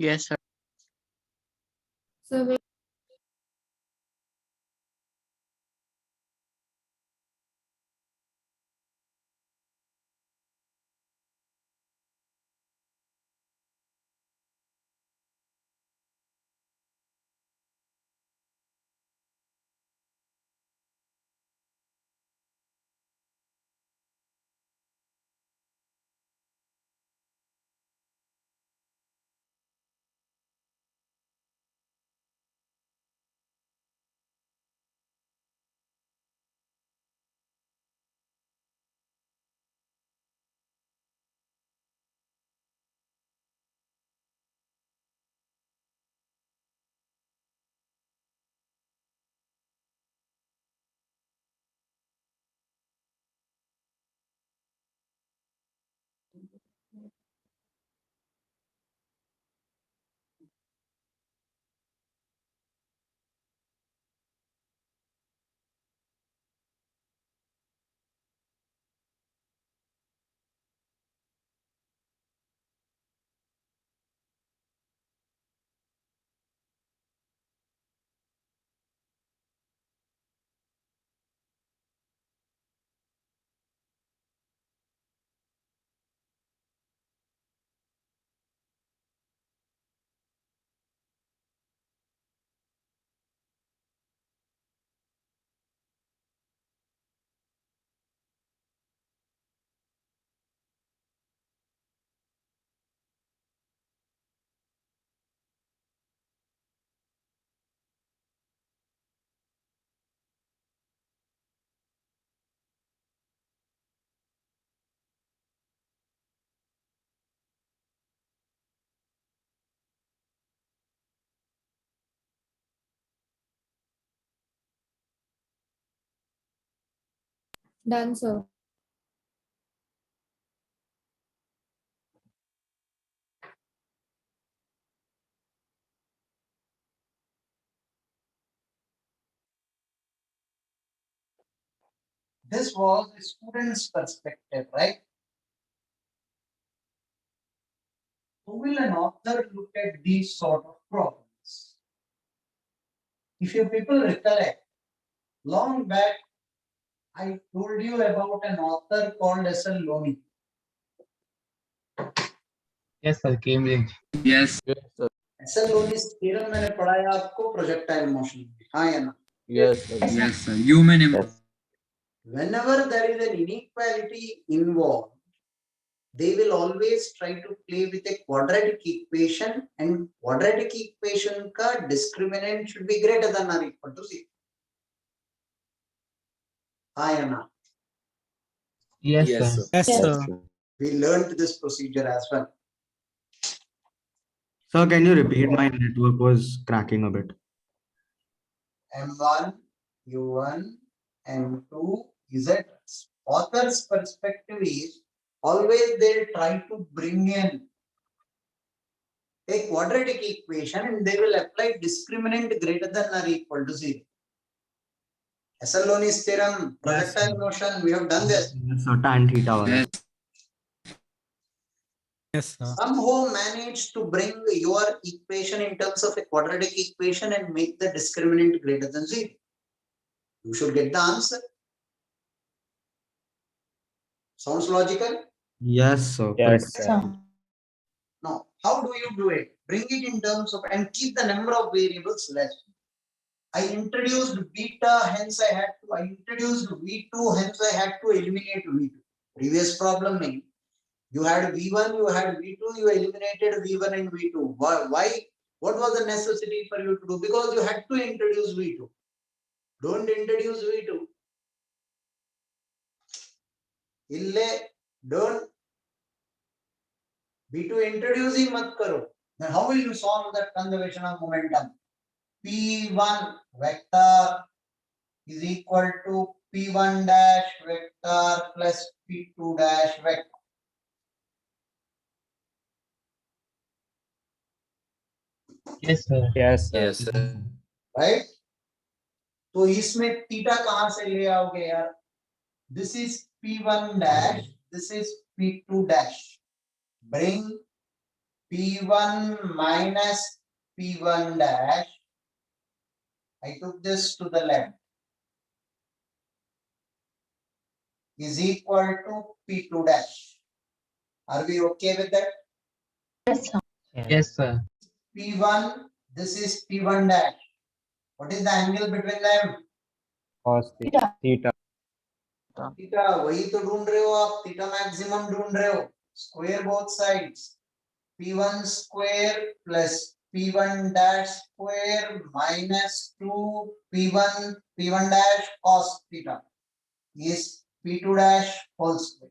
Yes, sir. So we done, sir. This was the student's perspective, right? How will an author look at these sort of problems? If you people recollect, long back, I told you about an author called S.L. Loney. Yes, sir. Cambridge. Yes. S.L. Loney's theorem मैंने पढ़ाया आपको projectile motion. हाँ या ना? Yes, sir. Human Whenever there is an inequality involved, they will always try to play with a quadratic equation, and quadratic equation ka discriminant should be greater than or equal to 0. हाँ या ना? Yes, Yes, sir. sir. Yes, Yes. sir. We learned this procedure as well. Sir, can you repeat? My network was cracking a bit. M1, U1, M2, Z. Author's perspective is always they try to bring in a quadratic equation and they will apply discriminant greater than or equal to 0. S.L. Loney's theorem, projectile motion, we have done this. Yes, sir. Tan theta. wala. Yes. Yes, sir. Somehow manage to bring your equation in terms of a quadratic equation and make the discriminant greater than 0. You should get the answer. Sounds logical? Yes, sir. Yes, Correct. sir. Now, how do you do it? Bring it in terms of and keep the number of variables less. I introduced beta, hence I had to. I introduced V2, hence I had to eliminate V2. Previous problem named. You had V1, you had V2, you eliminated V1 and V2. Why? What was the necessity for you to do? Because you had to introduce V2. Don't introduce V2. Don't V2 introducing mat karo. Then how will you solve that conservation of momentum? P1 vector is equal to P1 dash vector plus P2 dash vector. Yes, sir. Yes, sir. Yes, sir. Right? तो इसमें theta कहां से ले आओगे यार? This is P1 dash, this is P2 dash. Bring P1 minus P1 dash. I took this to the left. Is equal to P2 dash. Are we okay with that? Yes, sir. P1, this is P1 dash. What is the angle between them? Cos theta. Theta वही तो ढूंढ रहे हो आप, theta maximum ढूंढ रहे हो. Square both sides. P1 square plus P1 dash square minus 2 P1 dash cos theta is P2 dash whole square.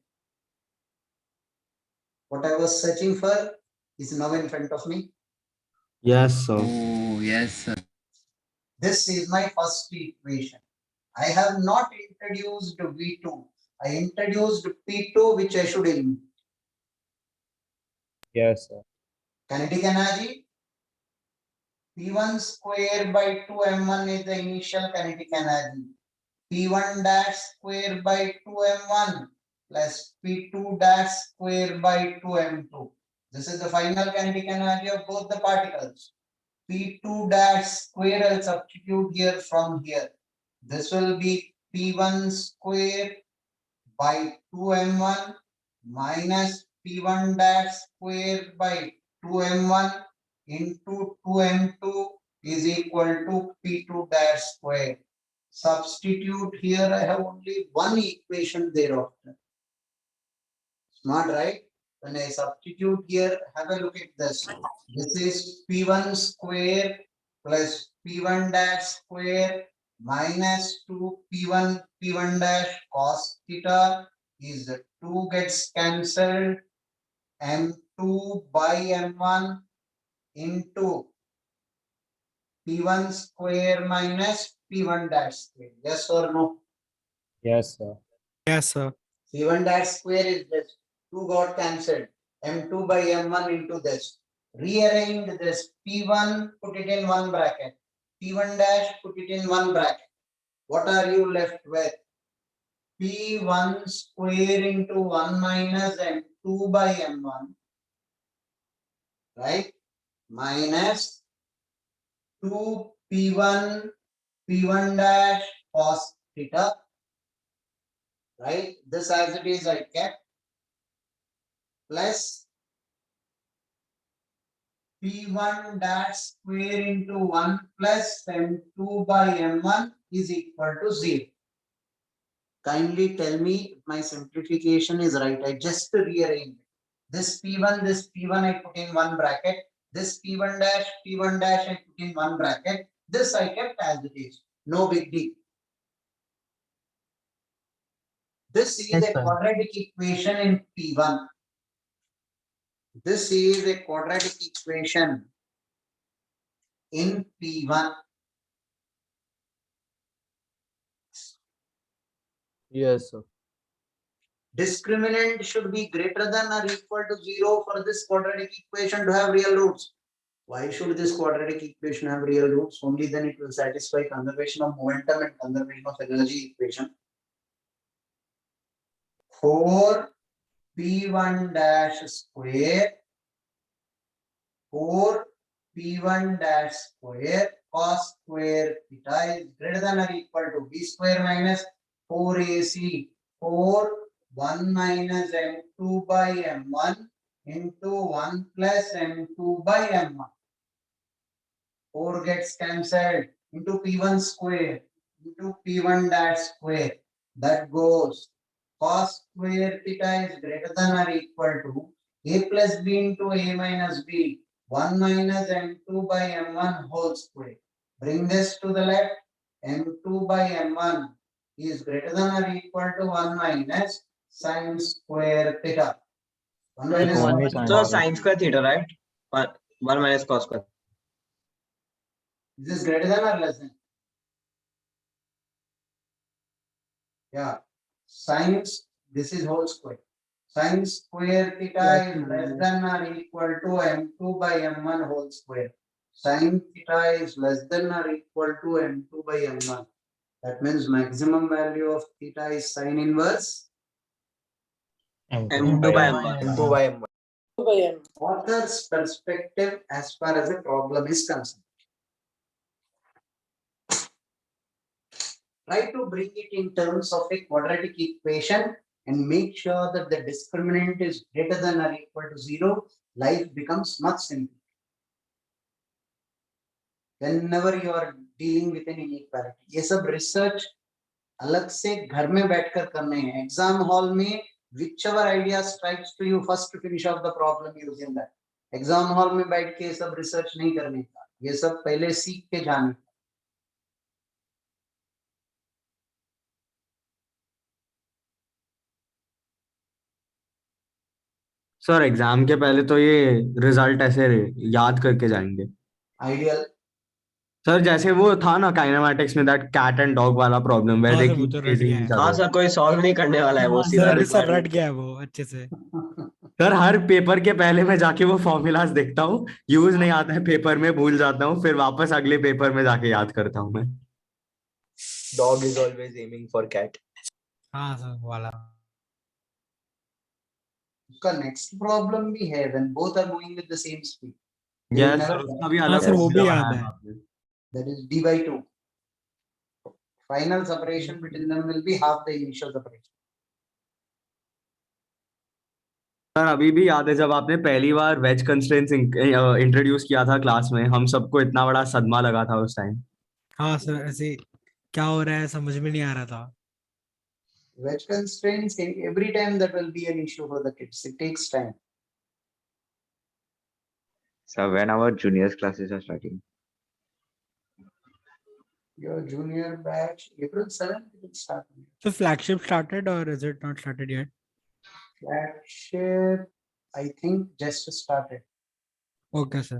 What I was searching for is now in front of me. Yes, sir. Oh, yes, sir. This is my first equation. I have not introduced V2. I introduced P2, which I should eliminate. Yes, sir. Kinetic energy. P1 square by 2m1 is the initial kinetic energy. P1 dash square by 2m1 plus P2 dash square by 2m2. This is the final kinetic energy of both the particles. P2 dash square, I'll substitute here from here. This will be P1 square by 2m1 minus P1 dash square by 2m1 into 2m2 is equal to P2 dash square. Substitute here, I have only one equation thereafter. Smart, right? When I substitute here, have a look at this. This is P1 square plus P1 dash square minus 2 P1 dash cos theta is 2 gets cancelled, M2 by M1 into P1 square minus P1 dash square. Yes or no? Yes, sir. Yes, sir. P1 dash square is this. 2 got cancelled. M2 by M1 into this. Rearrange this. P1, put it in one bracket. P1 dash, put it in one bracket. What are you left with? P1 square into 1 minus M2 by M1. Right? Minus 2 P1 dash cos theta. Right? This as it is I kept. Plus P1 dash square into 1 plus M2 by M1 is equal to 0. Kindly tell me if my simplification is right. I just rearrange this P1 I put in one bracket. This P1 dash I put in one bracket. This I kept as it is. No big deal. This is Yes, a sir. quadratic equation in P1. This is a quadratic equation in P1. Yes, sir. Discriminant should be greater than or equal to 0 for this quadratic equation to have real roots. Why should this quadratic equation have real roots? Only then it will satisfy conservation of momentum and conservation of energy equation. 4 P1 dash square 4 P1 dash square cos square theta is greater than or equal to B square minus 4AC. 4 1 minus m2 by m1 into 1 plus m2 by m1. 4 gets cancelled into p1 square into p1 dash square. That goes cos square theta is greater than or equal to a plus b into a minus b. 1 minus m2 by m1 whole square. Bring this to the left. m2 by m1 is greater than or equal to 1 minus sine square theta. 1 minus One cos is So sine. sine square theta, right? 1 minus cos square. Is this greater than or less than? Yeah. Sines, this is whole square. Sine square theta is less than or equal to m2 by m1 whole square. Sine theta is less than or equal to m2 by m1. That means maximum value of theta is sine inverse M2 by M1. M2 by M1. author's perspective as far as the problem is concerned. Try to bring it in terms of a quadratic equation and make sure that the discriminant is greater than or equal to 0. Life becomes much simpler. Whenever you are dealing with an inequality, ये सब research अलग से घर में बैठकर करने हैं. Exam hall में whichever idea strikes to you first to finish off the problem using that. Exam hall में बैठ के ये सब research नहीं करने का. ये सब पहले सीख के जाने का. सर एग्जाम के पहले तो ये रिजल्ट ऐसे याद करके जाएंगे. Ideal. सर जैसे वो था ना काइनेमैटिक्स में दैट कैट एंड डॉग वाला प्रॉब्लम वेयर हाँ दे सर, वो कीप तो रट चेजिंग गया ईच है. हाँ अदर. सर, कोई सॉल्व नहीं करने वाला है, वो सर सीधा अभी सर रिक्वायरमेंट. रट गया है वो अच्छे से. सर हर पेपर के पहले मैं जाके वो फॉर्मूलाज देखता हूँ, यूज नहीं आता है पेपर में, भूल जाता हूँ, फिर वापस अगले पेपर में जाके याद करता हूँ मैं. Dog is always aiming for cat. हाँ सर वो वाला. उसका next problem भी है when both are moving with the same speed. Yes sir, उसका भी हाँ अलग सर वो भी formula याद बनाया है. आपने. That is d by 2. Final separation between them will be half the initial separation. Sir अभी भी याद है जब आपने पहली बार वेज कंस्ट्रेंट्स इंट्रोड्यूस किया था क्लास में, हम सबको इतना बड़ा सदमा लगा था उस टाइम. हाँ सर ऐसे क्या हो रहा है समझ में नहीं आ रहा था. Wedge constraints, every time that will be an issue for the kids. It takes time. So when our juniors classes are starting? Your junior batch, April 7th, it will start. So flagship started or is it not started yet? Flagship, I think just started. Okay sir.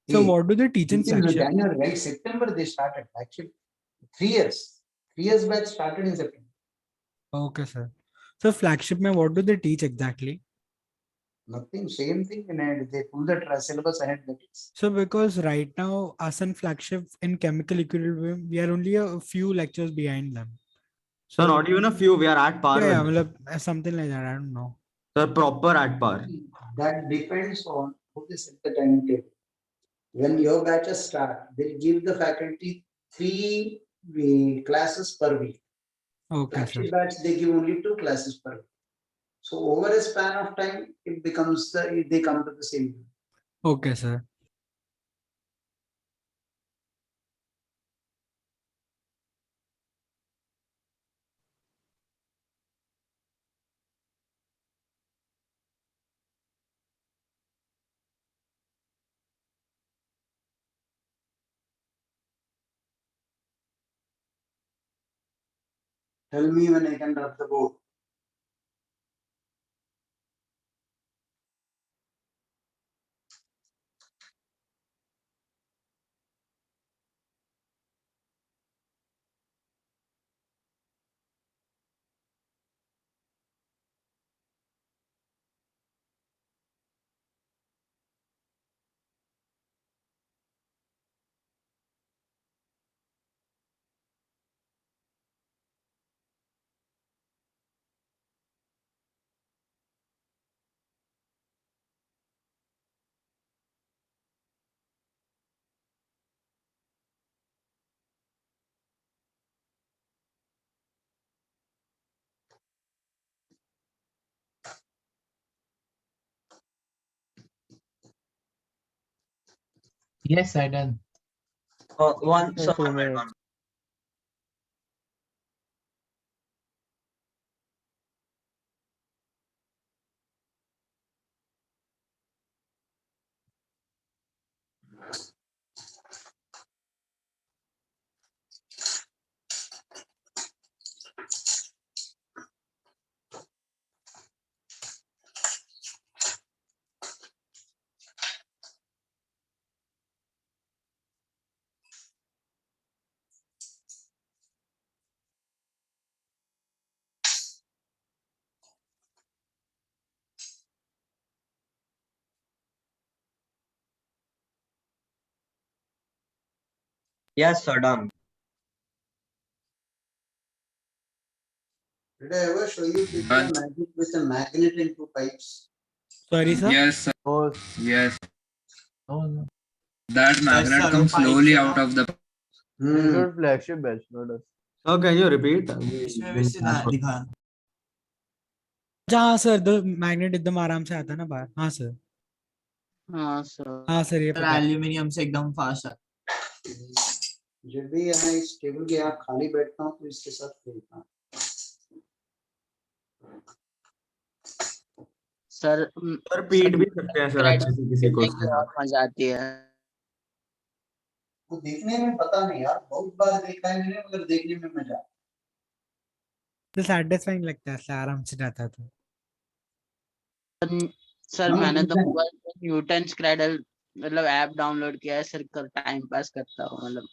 So Hey, what do they teach in this is flagship? January, right? September they started. Flagship, 3 years. 3 years batch started in September. Okay sir. So flagship में what do they teach exactly? Nothing, same thing. And they pull the syllabus ahead. That is. So because right now us and flagship in chemical equilibrium we are only a few lectures behind them. So not even a few, we are at par Yeah, with them. मतलब something like that. I don't know. Sir, proper at par. That depends on who they set the timetable. When your batches start, they give the faculty 3 classes per week. Okay sir. Flagship batch, they give only 2 classes per week. So over a span of time, it becomes they come to the same. Okay sir. Tell me when I can drop the board. Yes, I done. One minute. Yes, sir, done. Did I ever show you people Done. magic with a magnet and two pipes? Sorry, sir. Yes, sir. Oh, Yes. Oh, no. That magnet sir, comes वो pipe slowly से out ना- of the. this Hmm. is flagship batch, not us. So can you repeat? इसमें वैसे ना दिखा. हाँ sir, the magnet एकदम आराम से आता है ना बाहर. हाँ सर. हाँ सर. हाँ सर, ये सर पता है. एल्यूमिनियम से एकदम फास्ट आता. जब भी यहाँ इस टेबल के यहाँ खाली बैठता हूँ तो इसके साथ खेलता हूँ. सर सर पीट भी सकते हैं सर अच्छे से किसी को खेलने उसके की और साथ. मजा आती है. वो देखने में पता नहीं यार, बहुत बार देखा है मैंने, मगर देखने में मजा. तो सैटिस्फाइंग लगता है, ऐसे आराम से जाता है तो. सर हाँ, मैंने तो listen. मोबाइल पे न्यूटन स्क्रैडल मतलब ऐप डाउनलोड किया है, सर कर टाइम पास करता हूँ मतलब.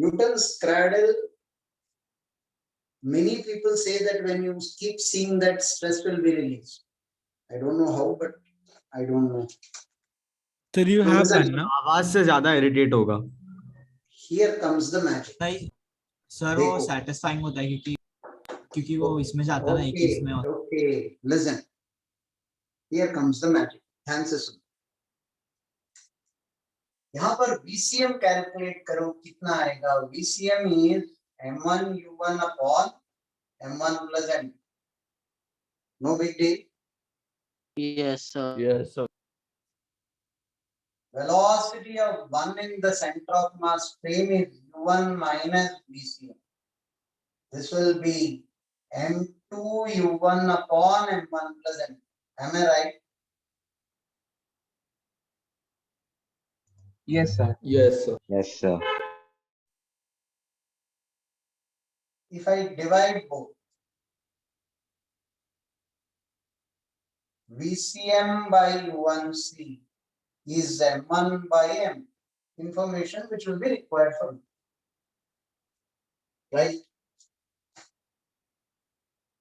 Newton's cradle. Many people say that when you keep seeing that, stress will be released. I don't know how, but I don't know. So you So have listen, done, ना? आवाज से ज्यादा irritate होगा. Here comes the magic. नहीं sir वो देखो. Satisfying होता है क्योंकि वो इसमें जाता है ना एक Okay, इसमें होता okay. Listen. Here comes the magic. ध्यान से सुनो. यहाँ पर VCM कैलकुलेट करो कितना आएगा. VCM is M1 U1 upon M1 plus M. No big deal. Yes sir. Yes, sir. Velocity of one in the center of mass frame is U1 minus VCM. This will be M2 U1 upon M1 plus M. Am I right? Yes sir. Yes, sir. Yes, sir. If I divide both, VCM by U1C is M1 by M, information which will be required for me. Right?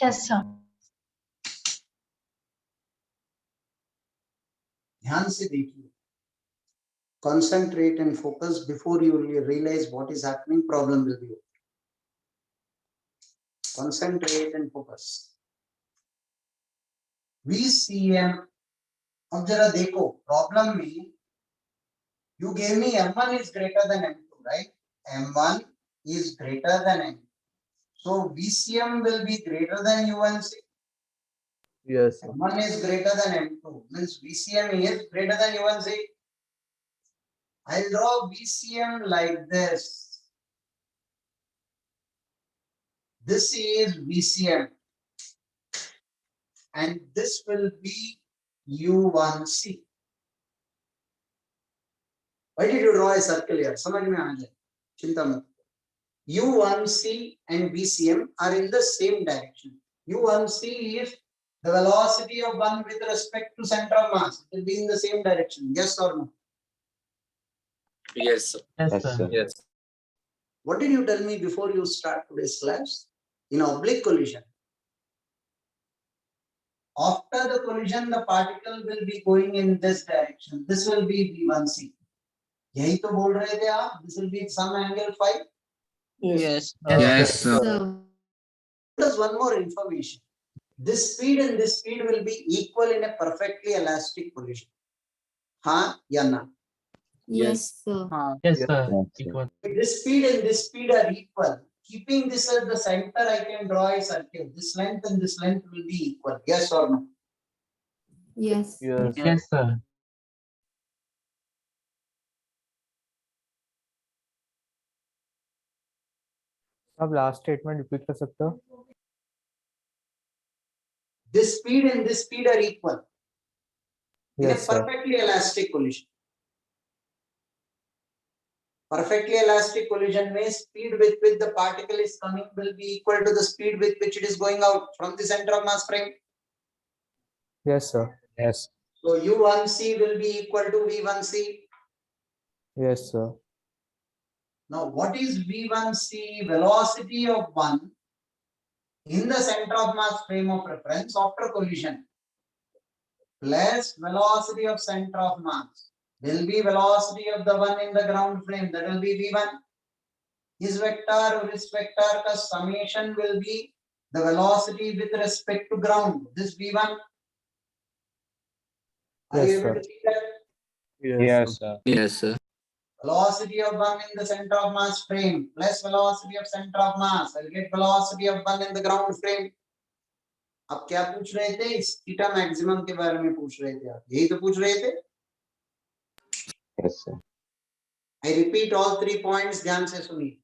Yes, sir. ध्यान से देखिए. Concentrate and focus before you realize what is happening, problem will be over. Concentrate and focus. VCM. अब जरा देखो problem में you gave me M1 is greater than M2, right? M1 is greater than M2. So VCM will be greater than U1C. Yes, sir. M1 is greater than M2, means VCM is greater than U1C. I'll draw VCM like this. This is VCM. And this will be U1C. Why did you draw a circle here? समझ में आ जाए, चिंता मत. U1C and VCM are in the same direction. U1C is the velocity of one with respect to center of mass. It will be in the same direction. Yes or no? Yes, sir. Yes sir. Yes. What did you tell me before you start today's class? In oblique collision. After the collision, the particle will be going in this direction. This will be V1C. यही तो बोल रहे थे आप. This will be some angle phi. Yes. Yes, sir. So, There's one more information. This speed and this speed will be equal in a perfectly elastic collision. हाँ या ना? yes, sir. हाँ. Yes sir. Yes, sir. Equal. If this speed and this speed are equal, keeping this at the center, I can draw a circle. This length and this length will be equal. Yes or no? Yes. Yes, Yes sir. आप last statement repeat कर सकते हो? This speed and this speed are equal in a Yes, sir. perfectly elastic collision. Perfectly elastic collision means speed with which the particle is coming will be equal to the speed with which it is going out from the center of mass frame. Yes, sir. Yes. So U1c will be equal to V1c. Yes, sir. Now, what is V1c? Velocity of one in the center of mass frame of reference after collision plus velocity of center of mass will be velocity of the one in the ground frame, that will be V1. This vector or this vector ka summation will be the velocity with respect to ground, this V1. Are you Yes, able sir. to see that? Yes, sir. Yes, sir. Velocity of one in the center of mass frame plus velocity of center of mass, I'll get velocity of one in the ground frame. अब क्या पूछ रहे थे? इस theta maximum के बारे में पूछ रहे थे आप, यही तो पूछ रहे थे. Yes, sir. I repeat all 3 points, ध्यान से सुनिए.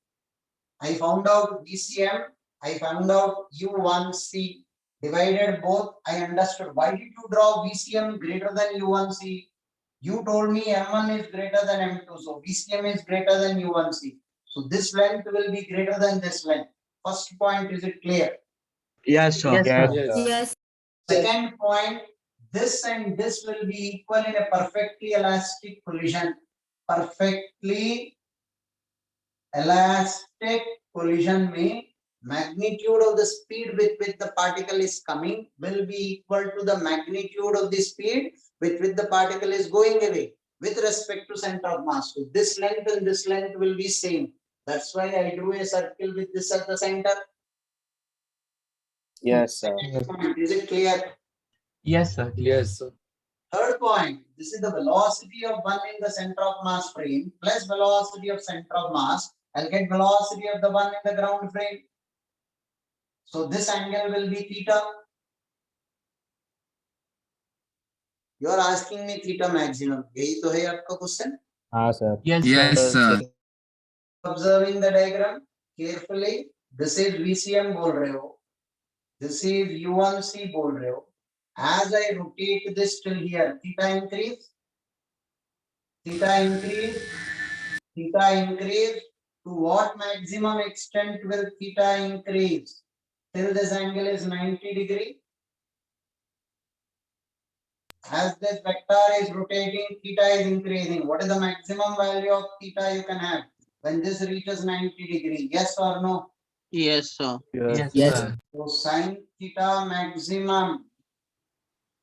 I found out VCM, I found out U1C, divided both. I understood. Why did you draw VCM greater than U1C? You told me M1 is greater than M2, so VCM is greater than U1C. So this length will be greater than this length. First point, is it clear? Yes, sir. Yes. Second point, this and this will be equal in a perfectly elastic collision. Perfectly elastic collision में magnitude of the speed with which the particle is coming will be equal to the magnitude of the speed with which the particle is going away with respect to center of mass. So this length and this length will be same. That's why I drew a circle with this at the center. Yes, sir. Is it clear? Yes, sir. Yes, sir. Third point, this is the velocity of one in the center of mass frame plus velocity of center of mass. I'll get velocity of the one in the ground frame. So this angle will be theta. You are asking me theta maximum. यही तो है आपका question. हाँ, sir. Yes, sir. Observing the diagram carefully. This is VCM बोल रहे हो. This is U1C बोल रहे हो. As I rotate this till here, theta increase. Theta increase. Theta increase. To what maximum extent will theta increase? Till this angle is 90 degree. As this vector is rotating, theta is increasing. What is the maximum value of theta you can have when this reaches 90 degree? Yes or no? Yes, sir. Yes, sir. So sin theta maximum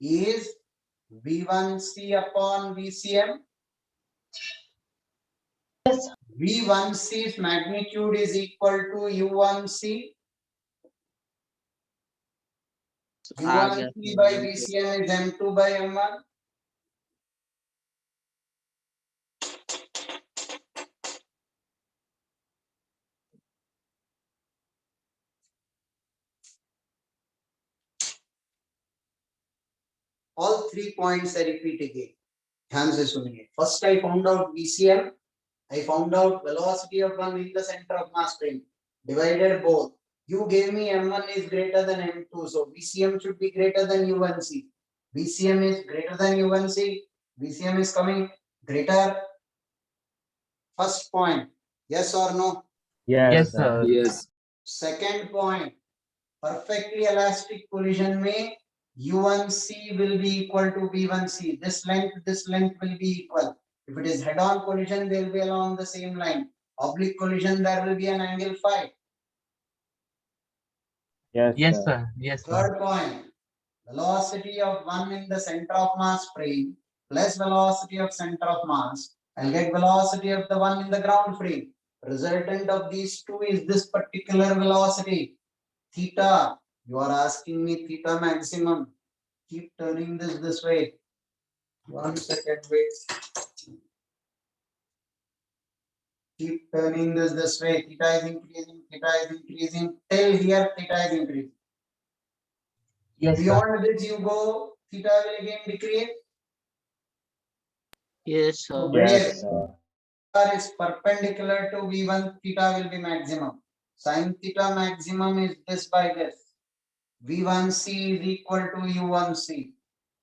is V1C upon VCM. Yes. V1C's magnitude is equal to U1C. U1C by VCM is M2 by M1. All 3 points I repeat again. ध्यान से सुनिए. First I found out VCM. I found out velocity of one in the center of mass frame. Divided both. You gave me M1 is greater than M2, so VCM should be greater than U1C. VCM is greater than U1C. VCM is coming greater. First point, yes or no? Yes, sir. Yes. Second point, perfectly elastic collision में U1C will be equal to V1C. This length will be equal. If it is head-on collision, they will be along the same line. Oblique collision, there will be an angle phi. Yes, sir. Yes, sir. Third point, velocity of one in the center of mass frame plus velocity of center of mass. I'll get velocity of the one in the ground frame. Resultant of these two is this particular velocity, theta. You are asking me theta maximum. Keep turning this way. 1 second, wait. Keep turning this way. Theta is increasing till here. Theta is increasing. Yes, sir. Beyond this you go, theta will again decrease. Yes, sir. Where Yes, sir. theta is perpendicular to V1, theta will be maximum. Sin theta maximum is this by this. V1C is equal to U1C.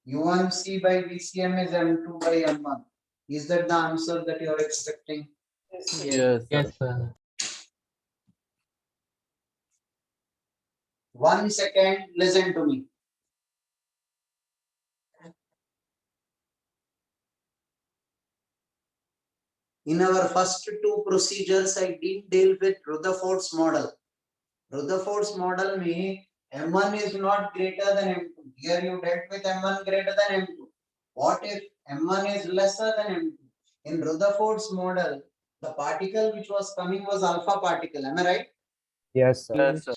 U1C by VCM is M2 by M1. Is that the answer that you are expecting? Yes, Yes, sir. 1 second, listen to me. In our first two procedures, I did deal with Rutherford's model. Rutherford's model में M1 is not greater than M2. Here you dealt with M1 greater than M2. What if M1 is lesser than M2? In Rutherford's model, the particle which was coming was alpha particle. Am I right? Yes, sir. Yes, sir.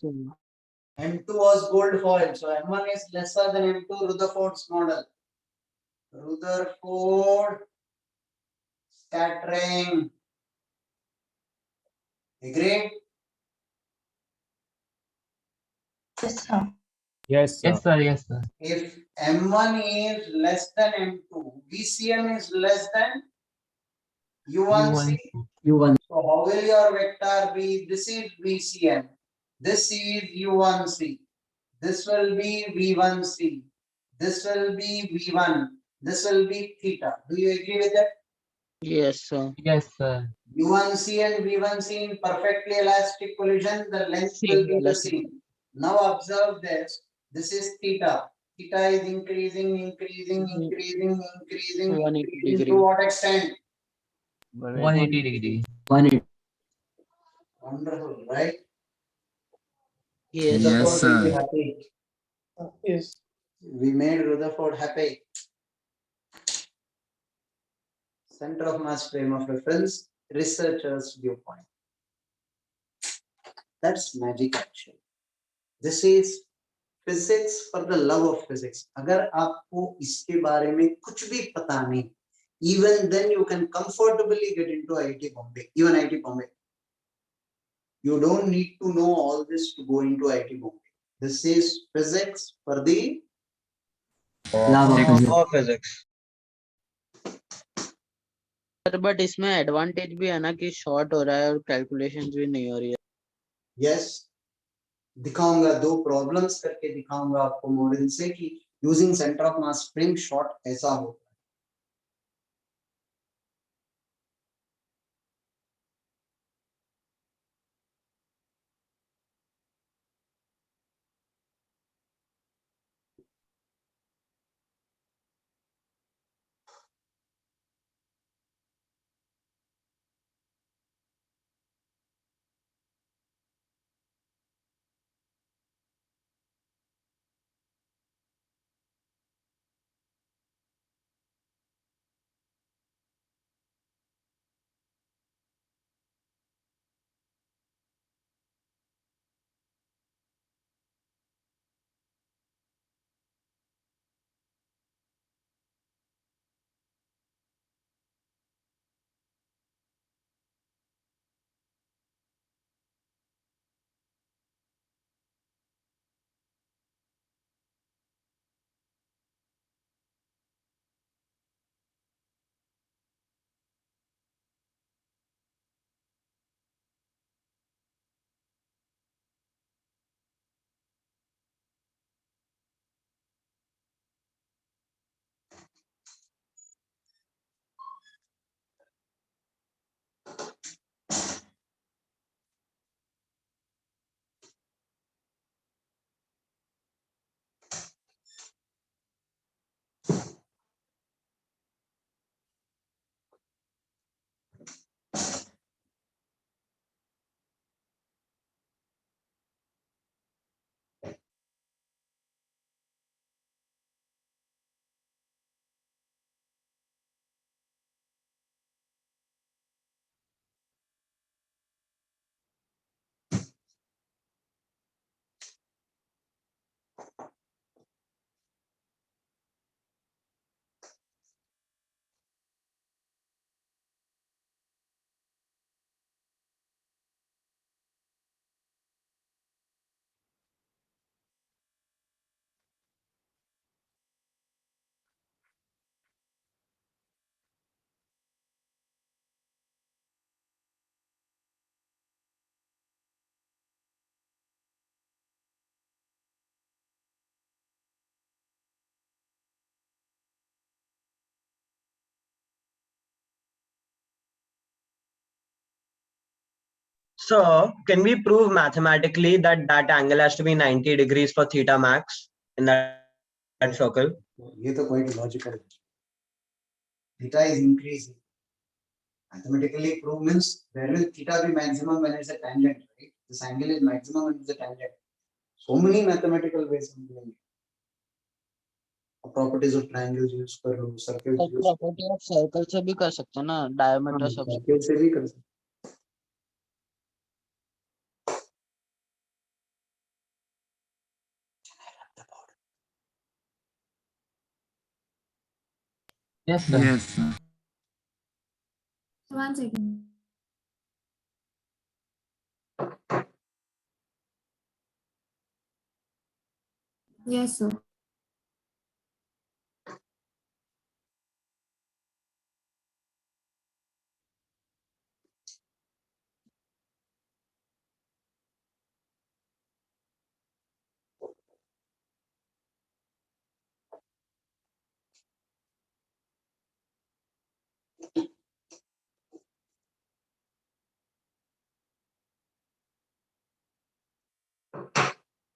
M2 was gold foil. So M1 is lesser than M2, Rutherford's model. Rutherford scattering. Agreed? Yes, sir. Yes, sir. Yes, sir. Yes, sir. If M1 is less than M2, VCM is less than U1C. U1. So how will your vector be? This is VCM. This is U1C. This will be V1C. This will be V1. This will be theta. Do you agree with that? Yes, sir. Yes, sir. U1C and V1C in perfectly elastic collision, the length will be the same. Now observe this. This is theta. Theta is increasing, increasing, increasing, increasing, 180 increasing degree. to what extent? 180 degree. Wonderful, right? Yes, Yes, Rutherford will be sir. happy. Yes. We made Rutherford happy. Center of mass frame of reference, researcher's viewpoint. That's magic actually. This is physics for the love of physics. अगर आपको इसके बारे में कुछ भी पता नहीं, even then you can comfortably get into IIT Bombay, even IIT Bombay. You don't need to know all this to go into IIT Bombay. This is physics for the Law of physics. Sir but इसमें advantage भी है ना कि short हो रहा है और calculations भी नहीं हो रही है. yes. दिखाऊंगा, दो प्रॉब्लम्स करके दिखाऊंगा आपको मॉडल से कि using centre of mass frame short ऐसा हो. So, can we prove mathematically that that angle has to be 90 degrees for theta max in that circle? ये तो quite logical. Theta is increasing. Mathematically prove means where will theta be maximum when it's a tangent, right? This angle is maximum when it's a tangent. So many mathematical ways of doing it. Properties of triangles use कर लो, circles तो use property of circle से भी कर सकते हैं ना, diameter सब circle से भी कर सकते. Yes, sir. Yes, sir. 1 second. Yes, sir.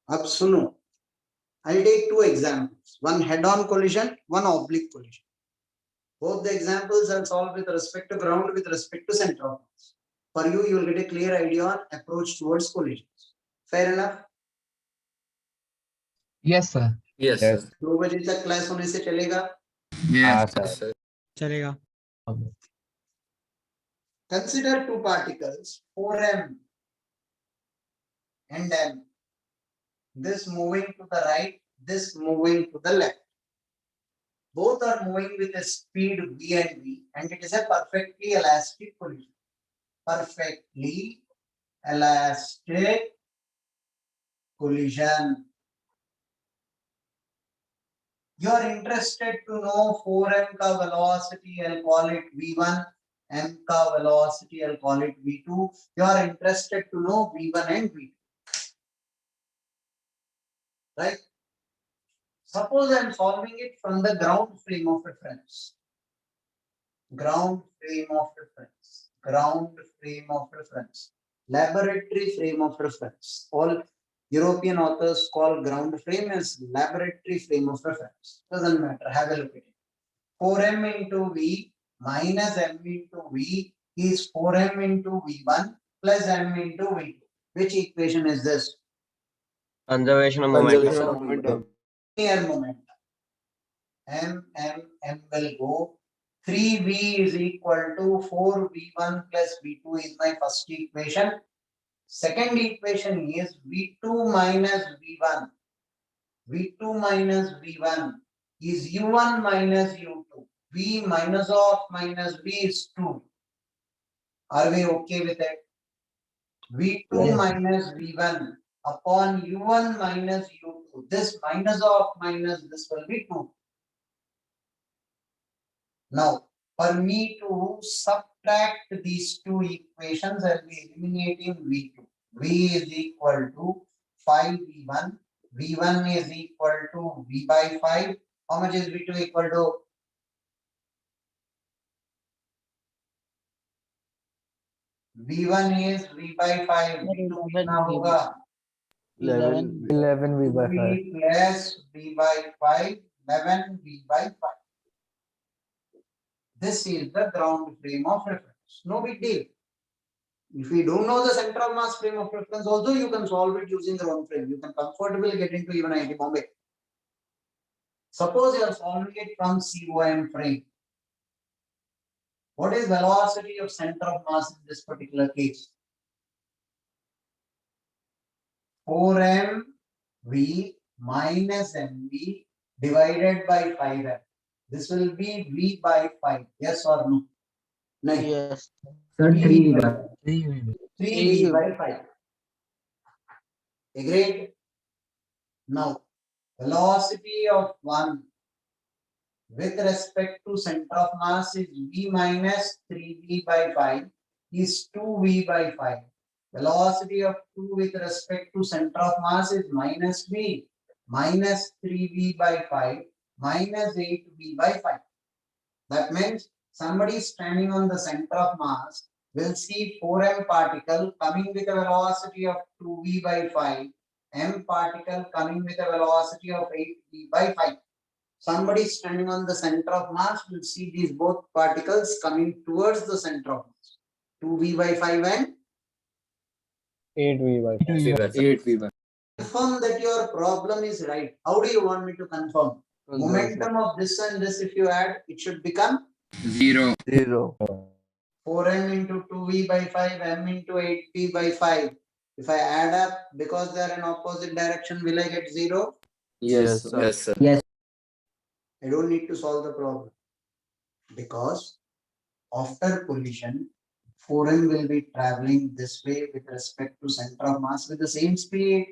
अब सुनो, I'll take two examples. One head-on collision, one oblique collision. Both the examples are solved with respect to ground, with respect to center of mass. For you, you will get a clear idea on approach towards collisions. Fair enough? Yes, sir. Yes. 2 बजे तक class होने से चलेगा? Yes, Sir. चलेगा. Consider two particles, 4m and m. This moving to the right, this moving to the left. Both are moving with a speed v and v, and it is a perfectly elastic collision. Perfectly elastic collision. You are interested to know 4m ka velocity, I'll call it v1, m ka velocity, I'll call it v2. You are interested to know v1 and v2. Right? Suppose I am solving it from the ground frame of reference. Ground frame of reference. Ground frame of reference. Laboratory frame of reference. All European authors call ground frame as laboratory frame of reference. Doesn't matter. Have a look at it. 4m into v minus m into v is 4m into v1 plus m into v2. Which equation is this? Conservation of momentum. Linear momentum. M will go. 3v is equal to 4v1 plus v2 is my first equation. Second equation is v2 minus v1. v2 minus v1 is u1 minus u2. v minus of minus v is 2. Are we okay with it? v2 minus v1 upon u1 minus u2. This minus of minus this will be 2. Now, for me to subtract these two equations, I will be eliminating v2. v is equal to 5v1. v1 is equal to v by 5. How much is v2 equal to? v1 is v by 5. v2 कितना होगा? 11 v by 5. v plus v by 5. 11 v by 5. This is the ground frame of reference. No big deal. If you don't know the center of mass frame of reference, also you can solve it using ground frame. You can comfortably get into even IIT Bombay. Suppose you are solving it from COM frame. What is velocity of center of mass in this particular case? 4m v minus mv divided by 5m. This will be v by 5. Yes or no? No. Yes. Sir, 3 by 3v by 5. Agreed? Now, velocity of 1 with respect to center of mass is v minus 3v by 5 is 2v by 5. Velocity of 2 with respect to center of mass is minus v minus 3v by 5 minus 8v by 5. That means somebody is standing on the center of mass we'll see 4m particle coming with a velocity of 2v by 5, m particle coming with a velocity of 8v by 5. Somebody standing on the center of mass will see these both particles coming towards the center of mass. 2v by 5 and 8v by 5. 8v1. confirm that your problem is right. How do you want me to confirm? Momentum of this and this, if you add, it should become 0. 4m into 2v by 5, m into 8v by 5. If I add up, because they are in opposite direction, will I get 0? Yes, sir. Yes, sir. I don't need to solve the problem. Because after collision, 4m will be traveling this way with respect to center of mass with the same speed.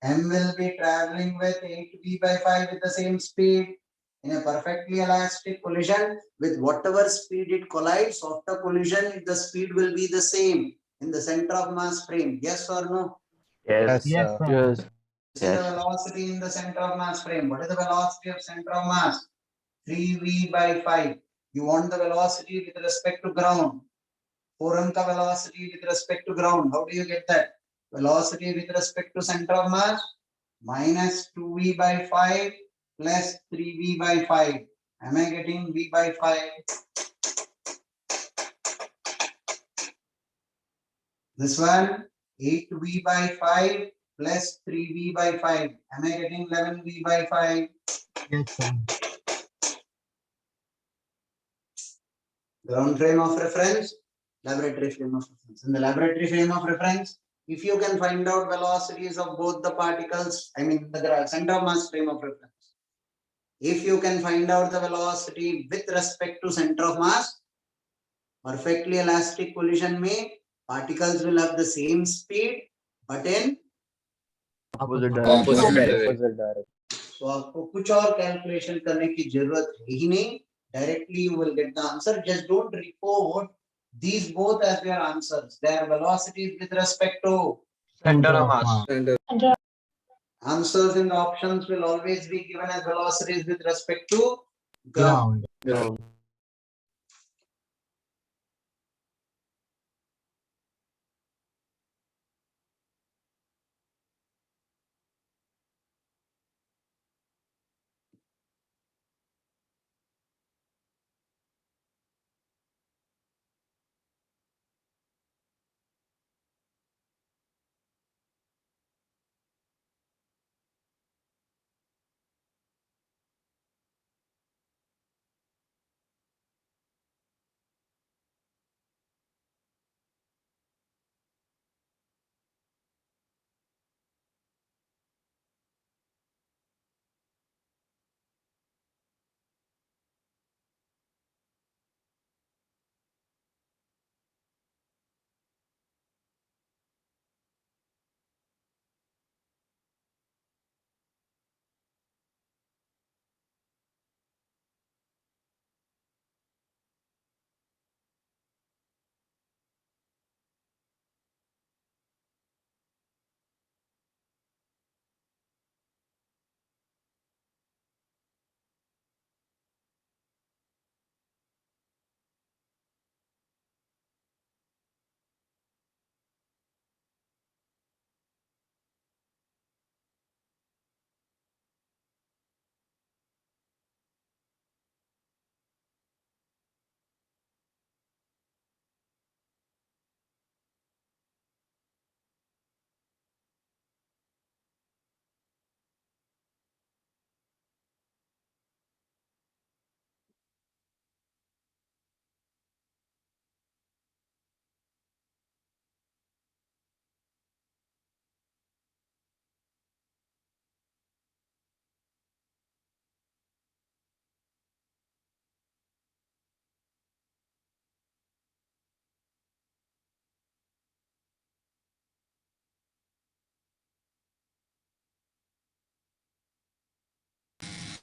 M will be traveling with 8v by 5 with the same speed. In a perfectly elastic collision, with whatever speed it collides, after collision, the speed will be the same in the center of mass frame. Yes or no? Yes, Yes, sir. sir. This is the velocity in the center of mass frame. What is the velocity of center of mass? 3v by 5. You want the velocity with respect to ground. 4m ka velocity with respect to ground. How do you get that? Velocity with respect to center of mass minus 2v by 5 plus 3v by 5. Am I getting v by 5? This one 8v by 5 plus 3v by 5. Am I getting 11v by 5? Yes, sir. Ground frame of reference, laboratory frame of reference. In the laboratory frame of reference, if you can find out velocities of both the particles, I mean the center of mass frame of reference. If you can find out the velocity with respect to center of mass, perfectly elastic collision may particles will have the same speed, but in Opposite Opposite direction. direction. Opposite direction. तो आपको कुछ और calculation करने की जरूरत है ही नहीं. Directly you will get the answer. Just don't report these both as your answers. Their velocities with respect to Center of mass. answers in the options will always be given as velocities with respect to ground. Ground.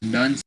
Done.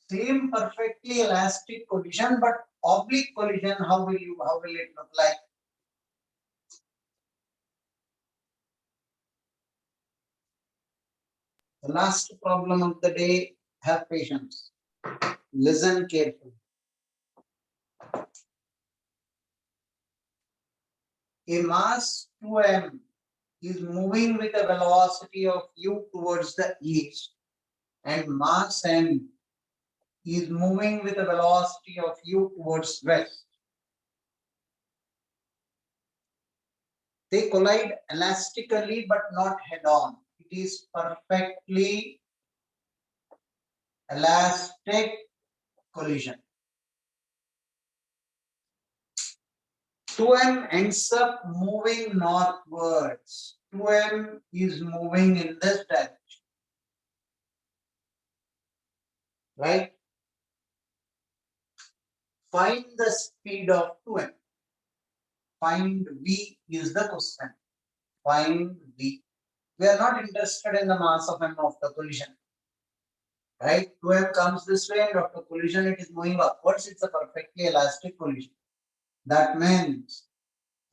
Same perfectly elastic collision, but oblique collision, how will it look like? The last problem of the day, have patience. Listen carefully. A mass 2m is moving with a velocity of u towards the east, and mass m is moving with a velocity of u towards west. They collide elastically but not head-on. It is perfectly elastic collision. 2m ends up moving northwards. 2m is moving in this direction. Right? Find the speed of 2m. Find v is the question. Find v. We are not interested in the mass of m of the collision. Right? 2m comes this way, and after collision it is moving upwards. It's a perfectly elastic collision. That means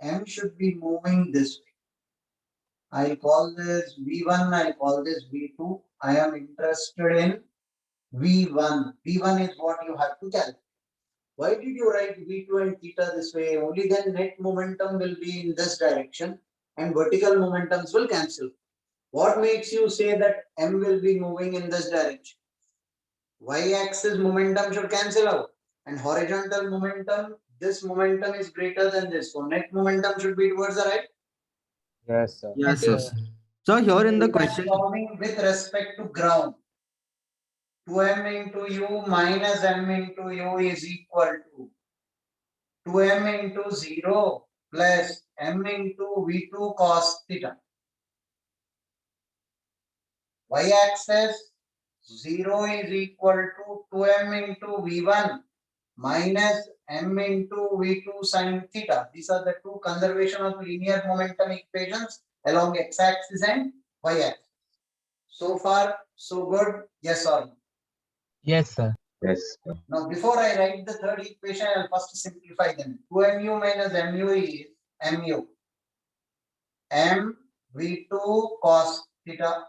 m should be moving this way. I call this v1, I call this v2. I am interested in v1. v1 is what you have to calculate. Why did you write v2 and theta this way? Only then net momentum will be in this direction and vertical momentums will cancel. What makes you say that m will be moving in this direction? Y-axis momentum should cancel out, and horizontal momentum, this momentum is greater than this. So net momentum should be towards the right. Yes, sir. Yes, sir. So here in the We are question, solving with respect to ground. 2m into u minus m into u is equal to 2m into 0 plus m into v2 cos theta. Y-axis 0 is equal to 2m into v1 minus m into v2 sin theta. These are the two conservation of linear momentum equations along x-axis and y-axis. So far, so good. Yes or no? Yes, sir. Yes. Now, before I write the third equation, I'll first simplify them. 2mu minus mu is mu. M v2 cos theta.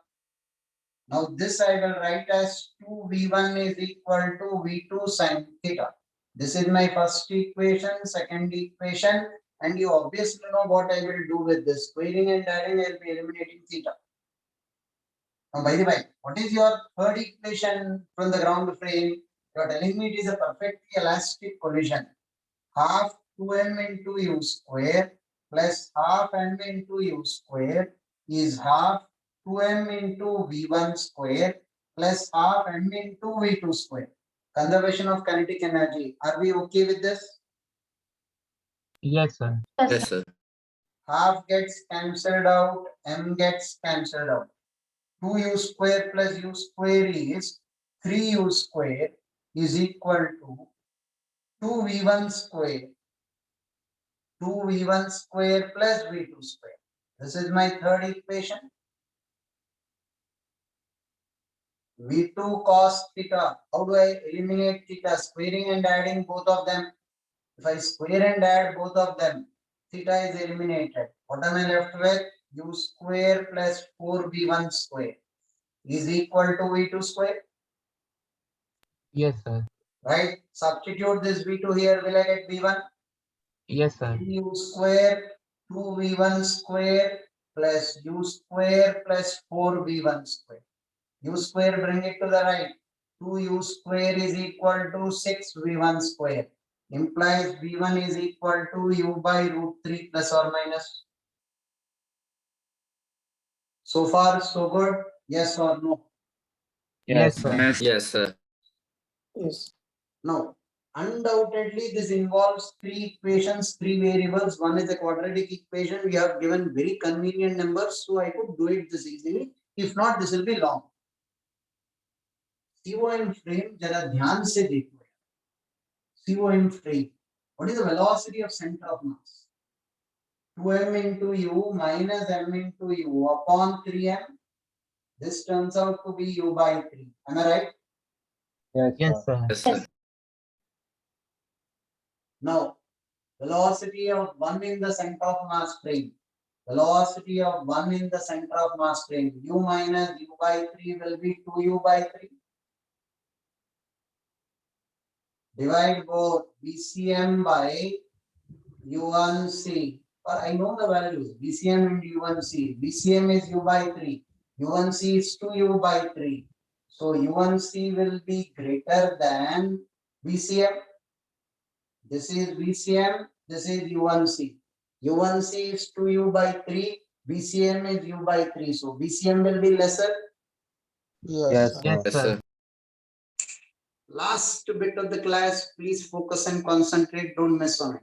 Now, this I will write as 2v1 is equal to v2 sin theta. This is my first equation, second equation, and you obviously know what I will do with this. Squaring and adding, I will be eliminating theta. Now, by the way, what is your third equation from the ground frame? You are telling me it is a perfectly elastic collision. Half 2m into u square plus half m into u square is half 2m into v1 square plus half m into v2 square. Conservation of kinetic energy. Are we okay with this? Yes, sir. Yes, sir. Half gets cancelled out, m gets cancelled out. 2u square plus u square is 3u square is equal to 2v1 square. 2v1 square plus v2 square. This is my third equation. v2 cos theta. How do I eliminate theta? Squaring and adding both of them. If I square and add both of them, theta is eliminated. What am I left with? u square plus 4v1 square is equal to v2 square. Yes, sir. Right? Substitute this v2 here. Will I get v1? Yes, sir. u square 2v1 square plus u square plus 4v1 square. U square, bring it to the right. 2u square is equal to 6v1 square. Implies v1 is equal to u by root 3 plus or minus. So far, so good. Yes or no? Yes, sir. Yes, sir. Yes. Now, undoubtedly, this involves three equations, three variables. One is a quadratic equation. We have given very convenient numbers, so I could do it this easily. If not, this will be long. COM frame, जरा ध्यान से देखो. COM frame. What is the velocity of center of mass? 2m into u minus m into u upon 3m. This turns out to be u by 3. Am I right? Yes, sir. Yes, sir. Now, velocity of one in the center of mass frame. Velocity of one in the center of mass frame. U minus U by 3 will be 2U by 3. Divide both BCM by U1C. I know the values. BCM and U1C. BCM is U by 3. U1C is 2U by 3. So U1C will be greater than BCM. This is BCM. This is U1C. U1C is 2U by 3. BCM is U by 3. So BCM will be lesser. Yes, sir. Yes, sir. Last bit of the class, please focus and concentrate. Don't miss on it.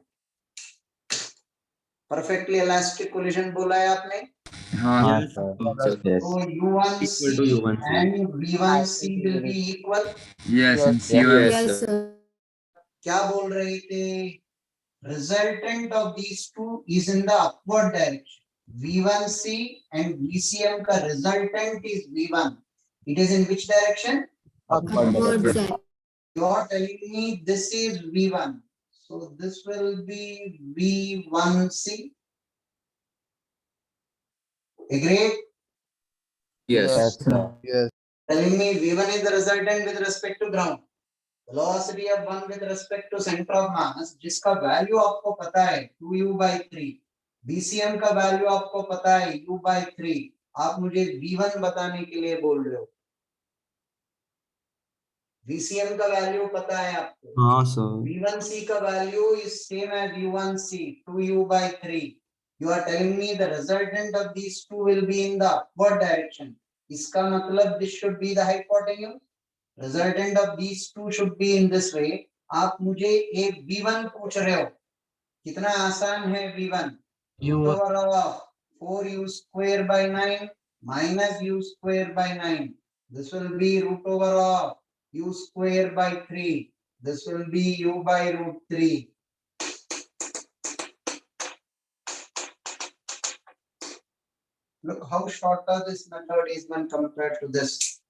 Perfectly elastic collision बोला है आपने? हाँ, Yes, sir. So U1C Equal to U1C. and V1C will be equal. Yes, and C1. Yes, Yes, sir. sir. क्या बोल रहे थे? Resultant of these two is in the upward direction. V1C and VCM का resultant is V1. It is in which direction? Upward side. You are telling me this is V1. So this will be V1C. Agreed? Yes. sir. Telling me V1 is the resultant with respect to ground. Velocity of one with respect to center of mass, जिसका value आपको पता है 2U by 3. BCM का value आपको पता है U by 3. आप मुझे V1 बताने के लिए बोल रहे हो. VCM का value पता है आपको. हाँ sir. V1C का value is same as U1C, 2U by 3. You are telling me the resultant of these two will be in the upward direction. इसका मतलब this should be the hypotenuse. Resultant of these two should be in this way. आप मुझे एक V1 पूछ रहे हो. कितना आसान है V1? Root over of 4U square by 9 minus U square by 9. This will be root over of U square by 3. This will be U by root 3. Look how shorter this method is when compared to this.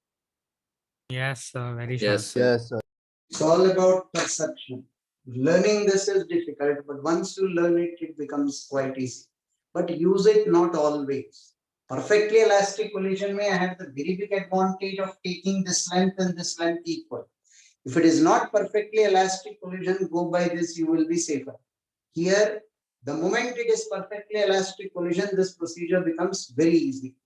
Yes, very short. Yes, sir. It's all about perception. Learning this is difficult, but once you learn it, it becomes quite easy. But use it not always. Perfectly elastic collision may have the very big advantage of taking this length and this length equal. If it is not perfectly elastic collision, go by this, you will be safer. Here, the moment it is perfectly elastic collision, this procedure becomes very easy.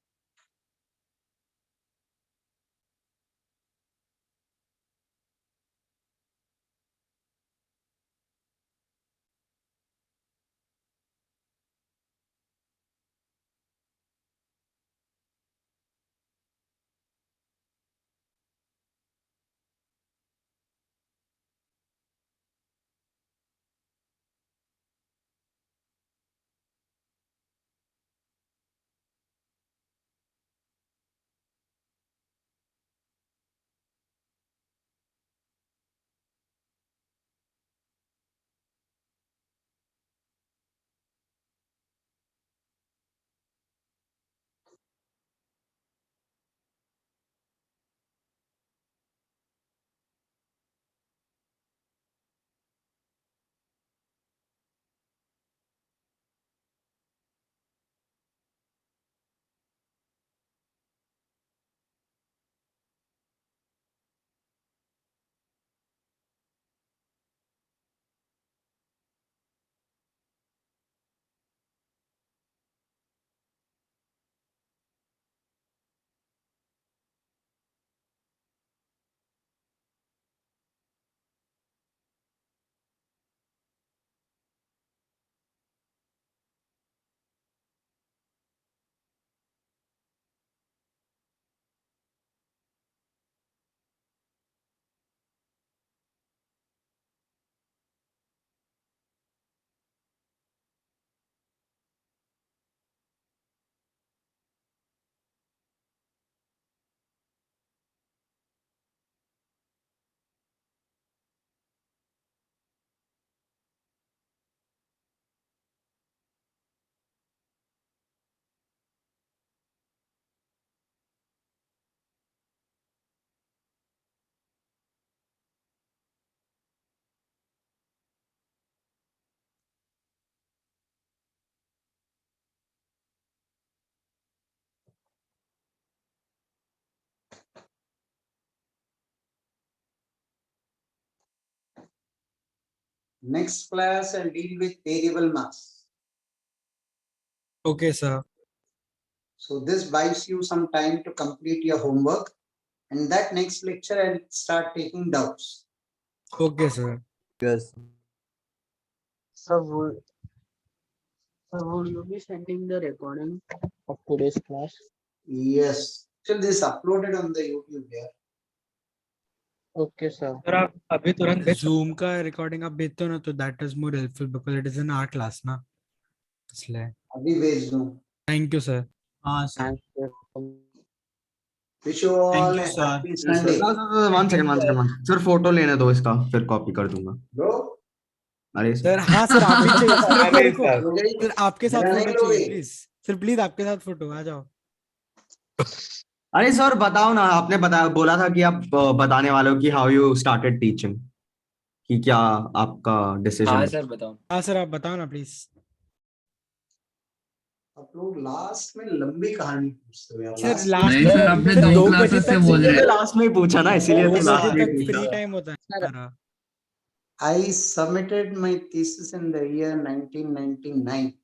Next class I'll deal with variable mass. Okay, sir. So this buys you some time to complete your homework, and that next lecture I'll start taking doubts. Okay, sir. Yes. So will you be sending the recording of today's class? Yes. So this is uploaded on the YouTube here. Okay, sir. Sir आप अभी तुरंत भेज सकते Zoom का recording आप भेजते हो ना, तो that is more helpful because it is in our class ना, इसलिए. अभी भेज दूं. Thank you, sir. हाँ sir. Thank you. Wish you all Thank you, a sir. happy Sunday. One second. Sir, photo लेने दो इसका, फिर copy कर दूंगा. Bro, अरे सर हाँ सर आप भी चाहिए सर. रुको अरे रुको सर. हो गई? सर आपके साथ मेरा नहीं फोटो चाहिए लोगे? Please sir. प्लीज आपके साथ फोटो आ जाओ. अरे सर बताओ ना, आपने बताया बोला था कि आप बताने वाले हो कि हाउ यू स्टार्टेड टीचिंग, कि क्या आपका डिसीजन. हाँ सर बताओ. हाँ सर आप बताओ ना प्लीज. आप लोग लास्ट में लंबी कहानी पूछते हो यार. सर Last लास्ट नहीं में सर, आपने सर 2 2 बजे क्लासेस से तक बोल रहे हैं. लास्ट में ही पूछा ना, इसीलिए 2 तो बजे लास्ट में तक ही फ्री पूछा. टाइम होता है हमारा. I submitted my thesis in the year 1999.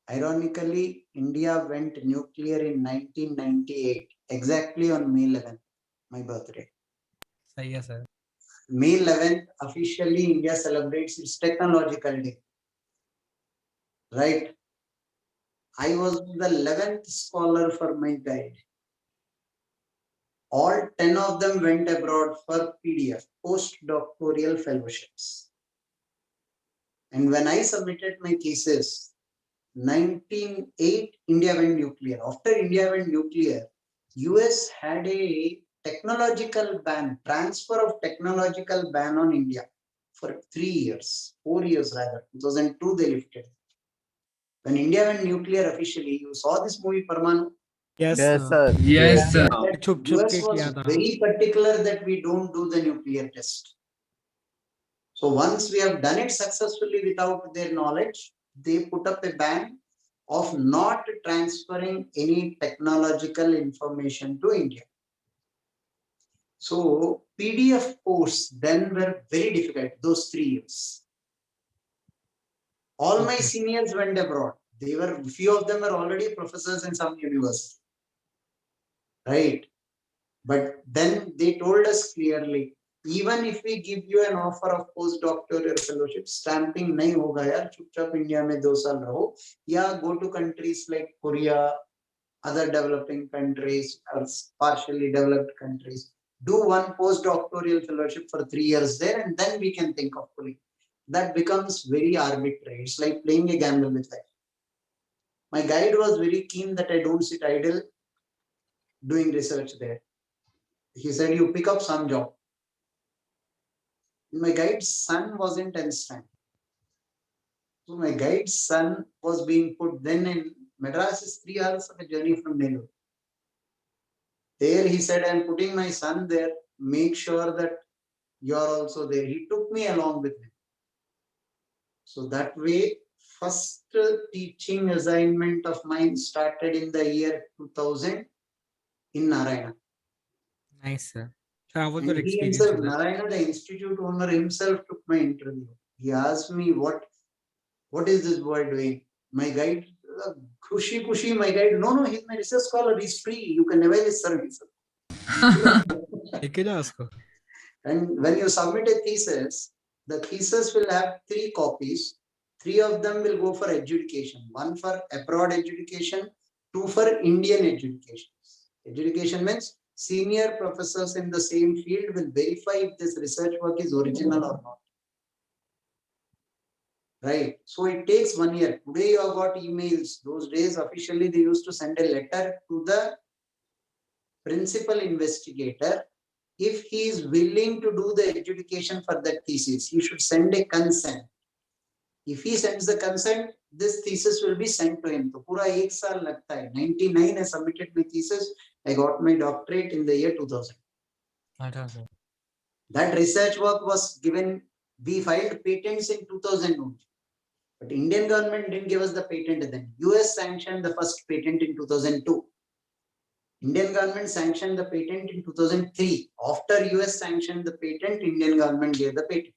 Ironically, India went nuclear in 1998, exactly on May 11th, my birthday. सही है sir. May 11th, officially India celebrates its technological day. Right? I was the 11th scholar for my guide. All 10 of them went abroad for PDF, postdoctoral fellowships. And when I submitted my thesis, 1908, India went nuclear. After India went nuclear, US had a technological ban, transfer of technological ban on India for 3 years, 4 years rather. 2002 they lifted. When India went nuclear officially, you saw this movie Parmanu? Yes Yes, sir. sir. Yes, sir. That छुप छुप US के was किया था. very particular that we don't do the nuclear test. So once we have done it successfully without their knowledge, they put up a ban of not transferring any technological information to India. So PDF course then were very difficult, those 3 years. All my Okay. seniors went abroad. They were, few of them were already professors in some university. Right? But then they told us clearly, even if we give you an offer of postdoctoral fellowship, stamping nahi hoga yaar, chupchap India mein 2 saal raho, ya go to countries like Korea, other developing countries or partially developed countries. Do one postdoctoral fellowship for 3 years there, and then we can think of pulling. That becomes very arbitrary. It's like playing a gamble with life. My guide was very keen that I don't sit idle doing research there. He said, you pick up some job. My guide's son was in 10th standard. So my guide's son was being put then in Madras is 3 hours of a journey from Nellore. There he said, I'm putting my son there. Make sure that you're also there. He took me along with him. So that way, first teaching assignment of mine started in the year 2000 in Narayana. Nice sir. Sir how was And your he experience himself, with that? Narayana, the institute owner himself took my interview. He asked me, what is this boy doing? My guide, Kushi, my guide, no, he's my research scholar, he's free, you can avail his service. लेके जाओ उसको. And when you submit a thesis, the thesis will have 3 copies. 3 of them will go for adjudication. 1 for abroad adjudication, 2 for Indian adjudication. Adjudication means senior professors in the same field will verify if this research work is original or not. Right. So it takes 1 year. Today you have got emails. Those days officially they used to send a letter to the principal investigator. If he is willing to do the adjudication for that thesis, he should send a consent. If he sends the consent, this thesis will be sent to him. So pura 1 saal lagta hai. 99 I submitted my thesis. I got my doctorate in the year 2000. अच्छा sir. That research work was given, we filed patents in 2000 only. But Indian government didn't give us the patent then. US sanctioned the first patent in 2002. Indian government sanctioned the patent in 2003. After US sanctioned the patent, Indian government gave the patent.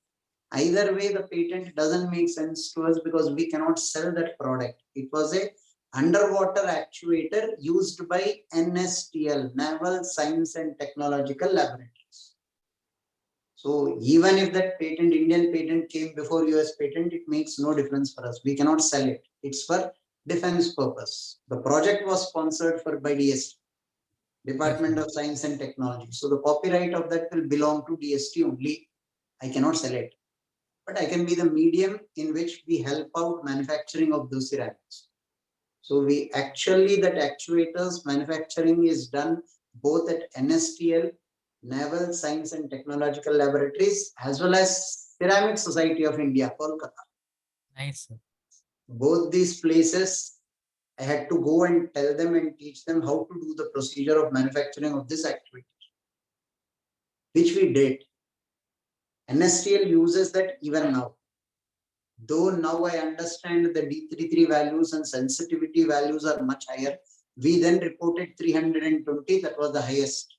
Either way, the patent doesn't make sense to us because we cannot sell that product. It was a underwater actuator used by NSTL, Naval Science and Technological Laboratories. So even if that patent, Indian patent came before US patent, it makes no difference for us. We cannot sell it. It's for defense purpose. The project was sponsored by DST, Department of Science and Technology. So the copyright of that will belong to DST only. I cannot sell it. But I can be the medium in which we help out manufacturing of those ceramics. So we actually, that actuators manufacturing is done both at NSTL, Naval Science and Technological Laboratories, as well as Ceramic Society of India, Kolkata. Nice, sir. Both these places, I had to go and tell them and teach them how to do the procedure of manufacturing of this actuator, which we did. NSTL uses that even now. Though now I understand the D33 values and sensitivity values are much higher. We then reported 320, that was the highest.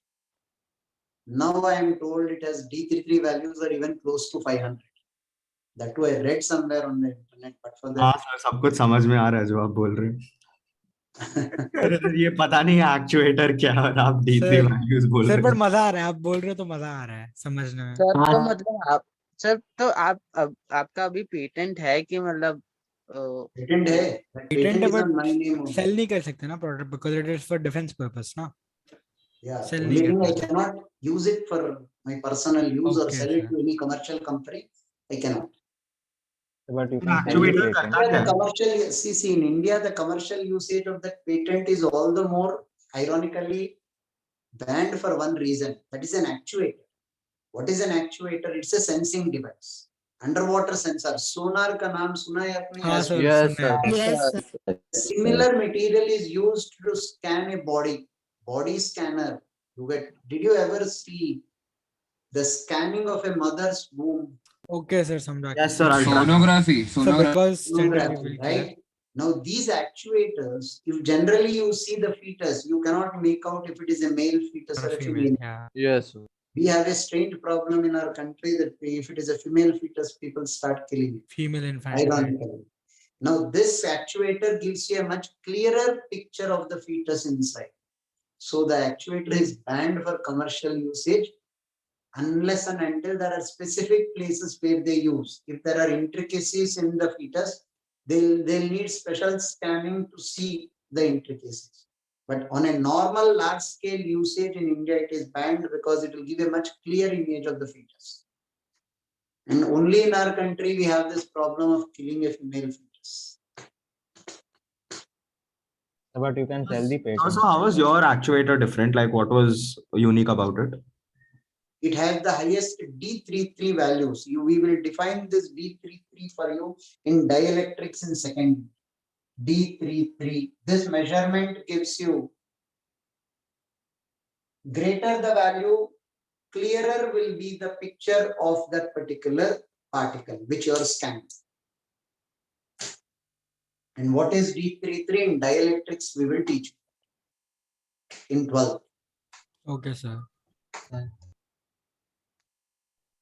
Now I am told it has D33 values are even close to 500. That too I read somewhere on the internet, but for हाँ that. Sir, सब कुछ समझ में आ रहा है जो आप बोल रहे हैं। ये पता नहीं है एक्चुएटर क्या है और आप D3 सर, वैल्यूज बोल सर रहे पर हो। मजा आ रहा है, आप बोल रहे हो तो मजा आ रहा है समझने में। सर तो मतलब आप सर तो आपका अभी पेटेंट है कि मतलब पेटेंट है, पेटेंट है is on my but name only. Sell नहीं कर सकते ना product, because it is for defence purpose ना। Yeah, Sell only नहीं thing I कर cannot use it for my personal use or Okay, sell it sir. to any commercial company. I cannot. But you can sell the actuator patent. करता Yeah, क्या the है? commercial, see, in India, the commercial usage of that patent is all the more ironically banned for one reason. That is an actuator. What is an actuator? It's a sensing device. Underwater sensor. Sonar का नाम सुना है आपने? हाँ As sir, Yes, सुना है। Yes, sir. similar material is used to scan a body scanner. Did you ever see the scanning of a mother's womb? Okay sir, समझा। Yes sir, Sonography. So Sonography. because gender Sonography, reveal right? Now these actuators, if generally you see the fetus, you cannot make out if it is a male fetus or a female. Yeah. yes. We have a strange problem in our country that if it is a female fetus, people start killing it. Female infant. Right? Ironically. Now this actuator gives you a much clearer picture of the fetus inside. So the actuator is banned for commercial usage unless and until there are specific places where they use. If there are intricacies in the fetus, they'll need special scanning to see the intricacies. But on a normal large scale usage in India, it is banned because it will give a much clear image of the fetus. And only in our country, we have this problem of killing a female fetus. But you can sell the patent. So how was your actuator different? Like what was unique about it? It has the highest D33 values. We will define this D33 for you in dielectrics in second. D33. This measurement gives you greater the value, clearer will be the picture of that particular particle which you are scanning. And what is D33 in dielectrics? We will teach in 12th. Okay, sir.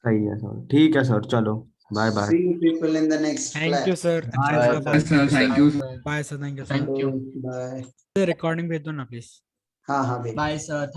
सही है sir, ठीक है sir, चलो bye bye. See you people in the next Thank class. you, sir. अच्छा Bye, लगा Yes, बात sir. करके। Thank you. Bye, sir. Thank you, sir. Thank you. Bye. Recording भेज दो ना, please. हाँ हाँ, Bye, sir. Thank